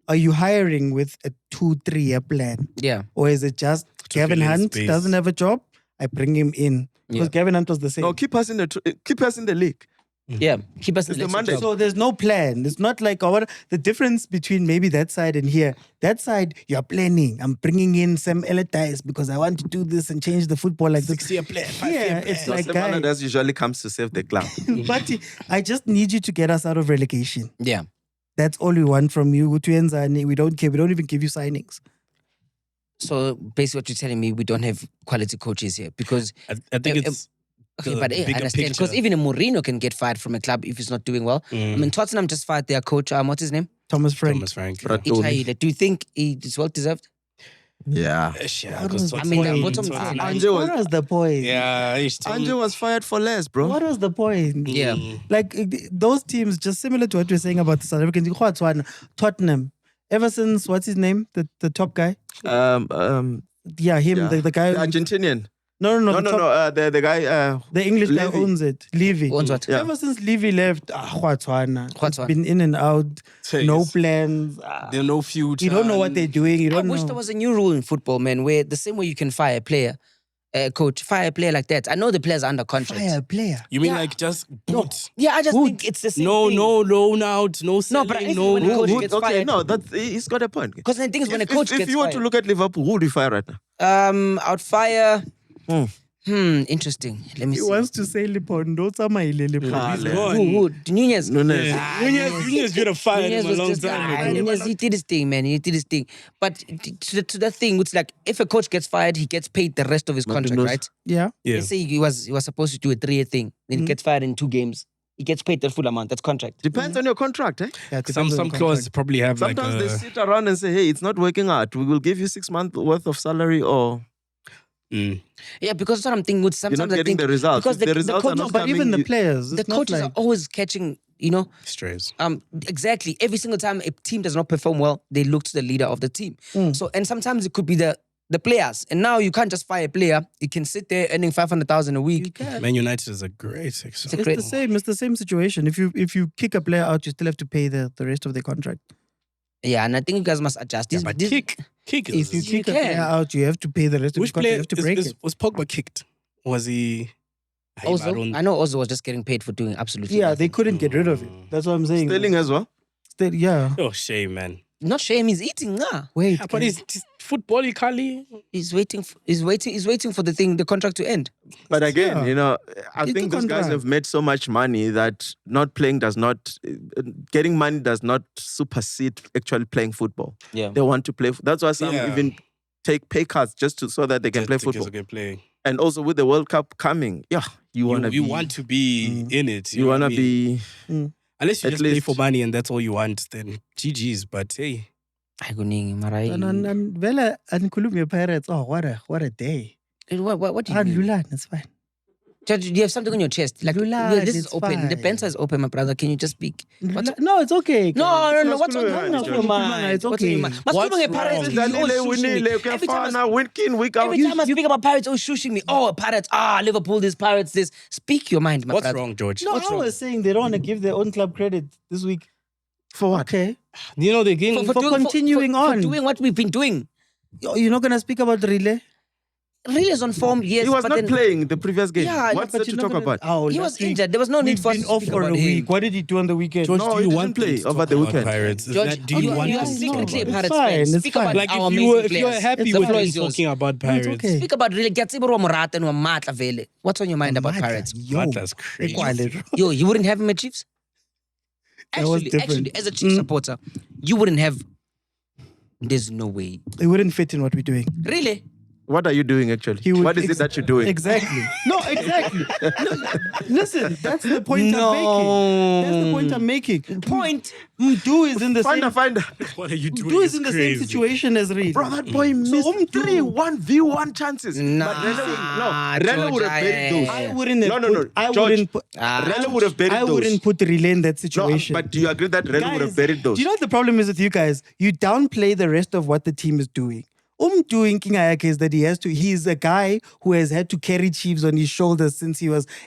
are you hiring with a 2-3 year plan? Yeah. Or is it just Gavin fill in Hunt space. doesn't have a job? I bring him in. Because Yeah. Gavin Hunt was the same. No, keep us in the league. Yeah. Keep us in It's the the mandate. So there's no plan. It's not like the difference between maybe that side and here. That side, you're planning. I'm bringing in Sam Allardyce because I want to do this and change the football like this. 6-year plan, 5-year Yeah, plan. it's So like, Sam guy, Allardyce usually comes to save the club. but I just need you to get us out of relegation. Yeah. That's all we want from you. We don't care. We don't even give you signings. So basically, what you're telling me, we don't have quality coaches here because. I think it's Okay, the but I bigger understand because picture. even a Mourinho can get fired from a club if he's not doing well. I mean, Tottenham just fired their coach. What's his name? Thomas Frank. Thomas Frank. Ichaile. Do you think it's well deserved? Yeah. Yeah, What because was the I mean, point? bottom line. Angu What was the point? yeah, Angu was fired for less, bro. What was the point? Yeah. Like those teams, just similar to what we were saying about the South Africans. Tottenham. Ever since, what's his name? The top guy? Yeah, him, Yeah. the guy. The Argentinian. No, No, the top- the guy. The English guy Levy. owns it. Levy. Owns what? Yeah. Ever since Levy left, Khwatswana. It's Khwatswana. been in and out. No plans. There's no future. You don't know what they're doing. You I don't wish know. there was a new rule in football, man, where the same way you can fire a player, fire a player like that. I know the players are under contract. Fire a player. You mean Yeah. like just boot? Yeah, I just Good. think it's the same No, thing. no loan out, no selling, but if no. when a coach Who- gets okay, fired. no, he's got a point. Because the thing is, when a If- coach if gets you want to fired, look at Liverpool, who do you fire right now? I'd fire. Interesting. Let me He see. wants to say Lipondo. Who? Nunez. Nunes. Nunez should have fired Nunez him a was long just time ago. Nunez, he did his thing, man. He did his thing. But to the thing, it's like if a coach gets fired, he gets paid the rest of his contract, Martinez. right? Yeah. Yeah. Let's say he was supposed to do a 3-year thing, then he gets fired in 2 games. He gets paid the full amount. That's contract. Depends on your contract, eh? Yeah, it Some depends on the clauses probably have Sometimes like they a. sit around and say, hey, it's not working out. We will give you 6 months worth of salary or Yeah, because that's what I'm thinking. With you're sometimes not I getting think the results. because If the the results coach- are No, not but coming, even the you- players. the it's not coaches like, are always catching, Strays. exactly. Every single time a team does not perform well, they look to the leader of the team. So, and sometimes it could be the players. And now you can't just fire a player. You can sit there earning 500,000 a you week. can. Man United is a great example. It's the same. It's the same situation. If you kick a player out, you still have to pay the rest of the contract. Yeah, and I think you guys must adjust. Yeah, This- but this- kick is. If you kick a can. player out, you have to pay the rest of Which the contract. player You have to break it. was Pogba kicked? Was he? I Ozil, don't- I know Ozil was just getting paid for doing absolutely Yeah, nothing. they couldn't get rid of it. That's what I'm saying. Sterling as well. Yeah. Oh, shame, man. Not shame, he's eating. Wait, But it's football, Kali. He's waiting for the contract to end. But again, Yeah. you know, I It's think a those guys contract. have made so much money that not playing does not, getting money does not supersede actually playing football. Yeah. They want to play. That's why some Yeah. even take pay cuts just so that they can play football. And also with the World Cup coming, you want to be. You want to be in it. You want to be. Unless you at just play least- for money and that's all you want, then GG's. But hey, and Vela and Columbia Pirates. Oh, what a day. What do you mean? Lulan, it's fine. Judge, you have something on your chest. Like Lula, this is it's open. The fine. pencil is open, my brother. Can you just speak? No, it's okay. No. What's on It's your mind? It's What's on your okay. mind? What's Masculino Pirates. wrong? He's always shushing me. Every time I- Week in, week out. Every time I speak about Pirates, always shushing me. Oh, Pirates. Liverpool. This Pirates. This. Speak your mind, my what's brother. wrong, George? No, What's I wrong? was saying they don't want to give their own club credit this week. For what? Okay. You know, they're getting... For continuing on. For doing what we've been doing. You're not going to speak about Relay? Relay is on form, yes. He was but not then playing the previous game. Yeah, What's But there you're to not talk gonna- about? Oh, he last was week injured. There was no need we've for us been to off speak for a about week. him. What did he do on the weekend? George, No, do you he want didn't play them to over talk the about weekend. Pirates? Is George, that, do you you want are them to talk secretly a about Pirates fine, fan. it's Speak fine. about Like, our if amazing you're players. happy The with floor them is yours. talking about Pirates, okay. Speak about Relay. Gatsibro Morata and Matla Vele. What's on your mind about Pirates? Matla's crazy. Yo, you wouldn't have him at Chiefs? That was Actually, different. as a Chiefs supporter, you wouldn't have. There's no way. It wouldn't fit in what we're doing. Really? What are you doing actually? He would What is it that you're doing? Exactly. No, exactly. Listen, that's the point I'm making. That's the point I'm making. Point. Mdu is in the same. Find What are you doing? Mdu is It's in the crazy. same situation as Reed. Bro, that boy missed three 1v1 chances. Nah, But Rene would have buried those. I wouldn't have No. I George, wouldn't put. Rene would have buried I those. wouldn't put Relay in that No, situation. but do you agree that Rene would have buried those? Do you know what the problem is with you guys? You downplay the rest of what the team is doing. Doing King Ayake is that he's a guy who has had to carry Chiefs on his shoulders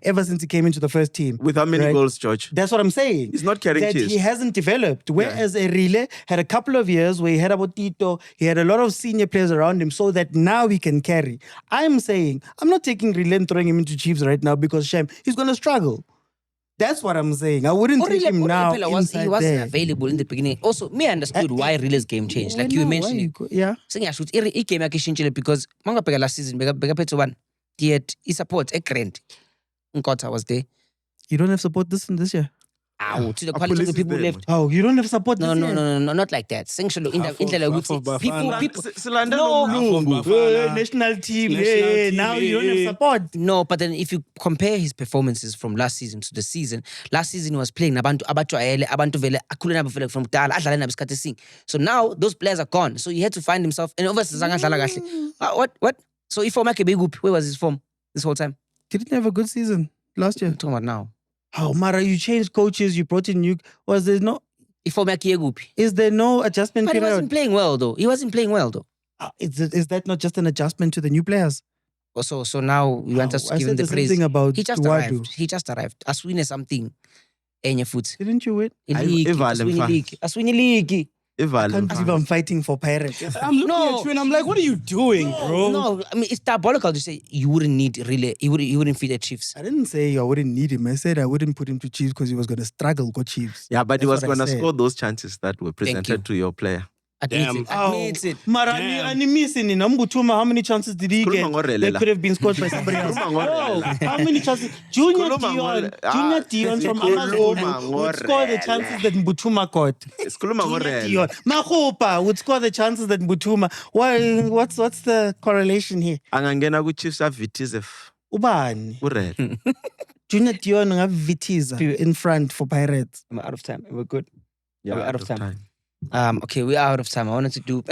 ever since he came into the first team. With how many Right? goals, George? That's what I'm saying. He's not carrying that Chiefs. he hasn't developed. Whereas a Relay had a couple of years where he had about Tito, he had a lot of senior players around him so that now he can carry. I'm saying, I'm not taking Relay and throwing him into Chiefs right now because Shem, he's going to struggle. That's what I'm saying. I wouldn't take him now. He inside wasn't there. available in the beginning. Also, me understood why Relay's game changed. Like you were mentioning. Yeah. Saying I should game yakishintshile because mangabheka last season bekaphethe one. Yet he support a grand. Nkotha was there. You don't have support this year. To the Our quality of police the is people there, left. Oh, you don't have support No, this no, year? no, no, not like that. Sengsholo in the people. Hey, national team. Hey, team, now you don't hey. have support. No, but then if you compare his performances from last season to the season, last season he was playing nabantu abajwayele, abantu vele akhule nabo vele from dala adlala nabo isikhathi esingi. So now those players are gone. So he had to find himself and obviously zange adlala kahle. What? So if form yakhe bekuphi? Where was his form this whole time? Didn't have a good season last year. I'm talking about now. Oh, Mara, you changed coaches, you brought in new. If form yakhe bekuphi? Is there no adjustment But he wasn't period? playing well though. Is that not just an adjustment to the new players? So now you want us to I give him said the the same praise. thing about He just Wadu. arrived. He just arrived. Aswine something. Enye foot. Didn't you win? League. Aswine league. I can't believe I'm fighting for Pirates. I'm looking at you and I'm like, what are you doing, bro? No, I mean it's diabolical to say you wouldn't need Relay. He wouldn't fit the Chiefs. I didn't say I wouldn't need him. I said I wouldn't put him to Chiefs because he was going to struggle with Chiefs. Yeah, but he That's was what I going to said. score those chances that were you. presented to your player. Admits it. Mara, Damn. and missing in Mbutuma, how many chances did he get? Khuluma ngorele They la. could have been scored by somebody else. Khuluma ngorele Bro, how many chances? Junior Khuluma Dion from Khuluma Amazon would score the ngorele. chances that Mbutuma got. Sikhuluma Junior ngorele. Dion. Mahopa would score the chances that Mbutuma. What's the correlation here? Angangena ku-Chiefs avithize Ubani. urele. Junior Dion have Vitiza in front for Pirates. I'm out of time. We're good. Yeah, We're out of time. Okay, we're out of time. I wanted to do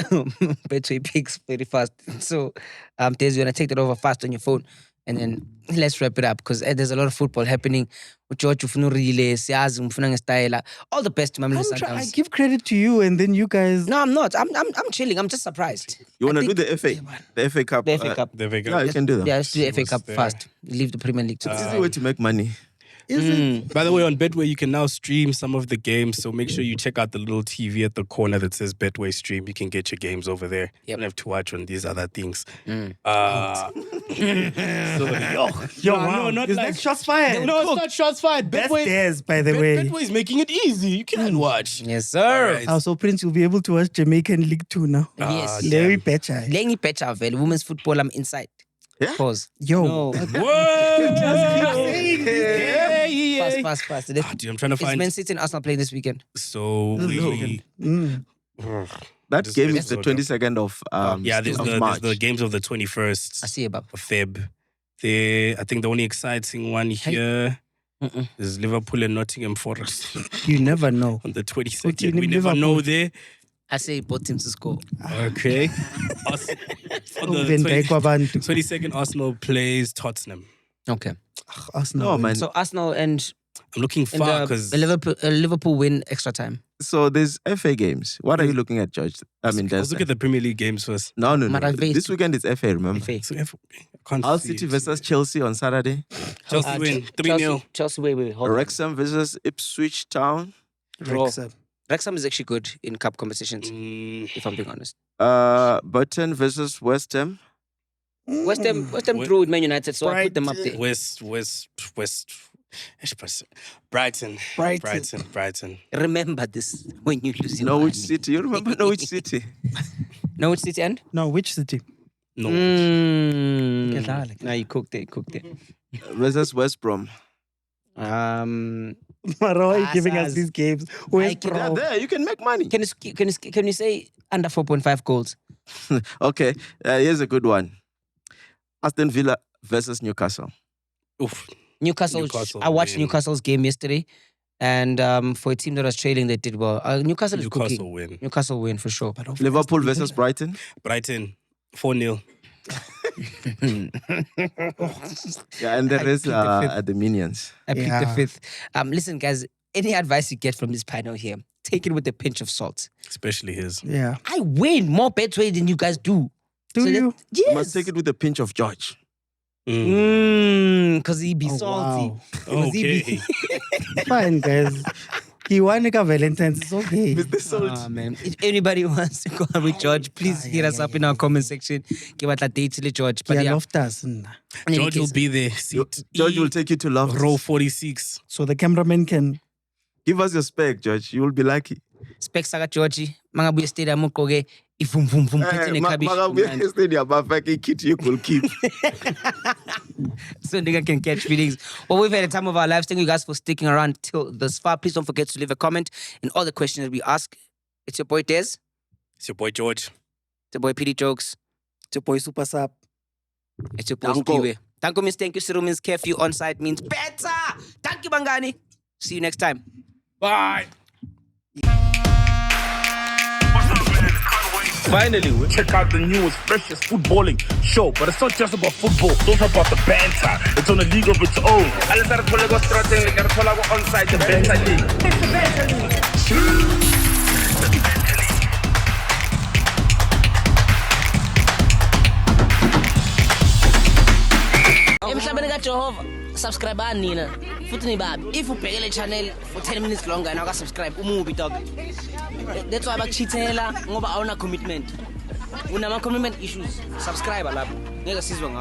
Betway picks very fast. So, Desi, you want to take that over fast on your phone, and then let's wrap it up because there's a lot of football happening. George, ufuna relay, siyazi, ufuna ngestyle. All the best to my I Sundowns. give credit to you, and then you guys. No, I'm not. I'm chilling. I'm just surprised. You want I to do think- the FA? The FA Cup? The FA Cup. There we go. Yeah, you can do that. Yeah, let's do the FA was Cup there. fast. Leave the Premier League to It's easy way to make money. Is it? By the way, on Betway, you can now stream some of the games. So make sure you check out the little TV at the corner that says Betway Stream. You can get your games over there. You don't have to watch on these other things. Yo, wow. No, not Is like that shots fired? No, it's not shots fired. That's theirs, by the way. Betway is making it easy. You can watch. Yes, sir. Alright. So Prince, you'll be able to watch Jamaican League 2 now. Yes. Larry Pecha. Lengi Pecha, well, women's football, I'm inside. Yeah? Pause. Yo. No. Fast. Dude, I'm trying to Is find. Man City and Arsenal playing this weekend? So That Just game really is the slow 22nd of there's March. the games of the 21st I see about. of Feb. I think the only exciting one here is Liverpool and Nottingham Forest You never know. on the Good 22nd. team We in never Liverpool. know there. I say both teams to score. Okay. On the Uvendai kwabantu. 22nd, Arsenal plays Tottenham. Okay. Arsenal. No, man. So Arsenal and I'm looking far because Liverpool win extra time. So there's FA games. What are you looking at, George? I mean, let's look at the Premier League games first. No. Maravilha. This weekend is FA, remember? FA. So I can't Hull see City it. versus Chelsea on Saturday. Chelsea win 3-0. Chelsea, wait. Hold on. Wrexham versus Ipswich Town. Wrexham. Wrexham is actually good in cup competitions, Mm, if I'm being honest. Burton versus West Ham. West Ham drew with Man United, so I put them up there. West. Brighton. Remember this when you lose your Norwich mind. City. You remember Norwich City? Norwich City and? No, which city? No. Now you cooked it. Versus West Brom. Maro, why are you giving us these games? Where's I can- Yeah, Bro? there. You can make money. Can you say under 4.5 goals? Okay. Here's a good one. Aston Villa versus Newcastle. Oof. Newcastle. I watched win. Newcastle's game yesterday, and for a team that was trailing, they did well. Newcastle is Newcastle cooking. win. Newcastle win for sure. But Liverpool Aston versus Villa. Brighton. Brighton 4-0. Yeah, and the rest picked the fifth. are the minions. I picked the Yeah. fifth. Listen, guys. Any advice you get from this panel here, take it with a pinch of salt. Especially his. Yeah. I win more Betway than you guys do. Do you? Yes. You must take it with a pinch of George. Because he be Oh, salty. wow. 'Cause he be- Okay. Fine, guys. He won a Valentine's. It's okay. Mr. Salt. Ah, man. If anybody wants to go on with George, please hit us up in our comment section. Give us a date to George. But Yeah, yeah, Loftus. in any George will case, be there. Seat George E, will take you to love. row 46. So the cameraman can. Give us your spec, George. You will be lucky. Specs Saka Georgie, Mangabuya Stadium, Mukoge, ifum vum vum, putting a cabbage. Magabuya Stadium, a kit you could keep. So nigga can catch feelings. Well, we've had a time of our lives. Thank you guys for sticking around till this far. Please don't forget to leave a comment in all the questions that we ask. It's your boy Des. It's your boy George. It's your boy PD Jokes. It's your boy Super Sap. It's your boy Danko. Spiwe. Danko means thank you. Siru means curfew. On site means better. Thank you, Bangani. See you next time. Bye. Finally, we check out the newest, freshest footballing show. But it's not just about football, it's also about the banter. It's on a league of its own. On-site, the banter league. It's the banter league. emhlabeni kaJehova subscribe nina futhi nibabi if ubhekele channel for 10 minutes longer and aka-subscribe umubi dog that's why bakuchithela ngoba awuna commitment unama commitment issues subscribe lapho ngeke sizwe ngawo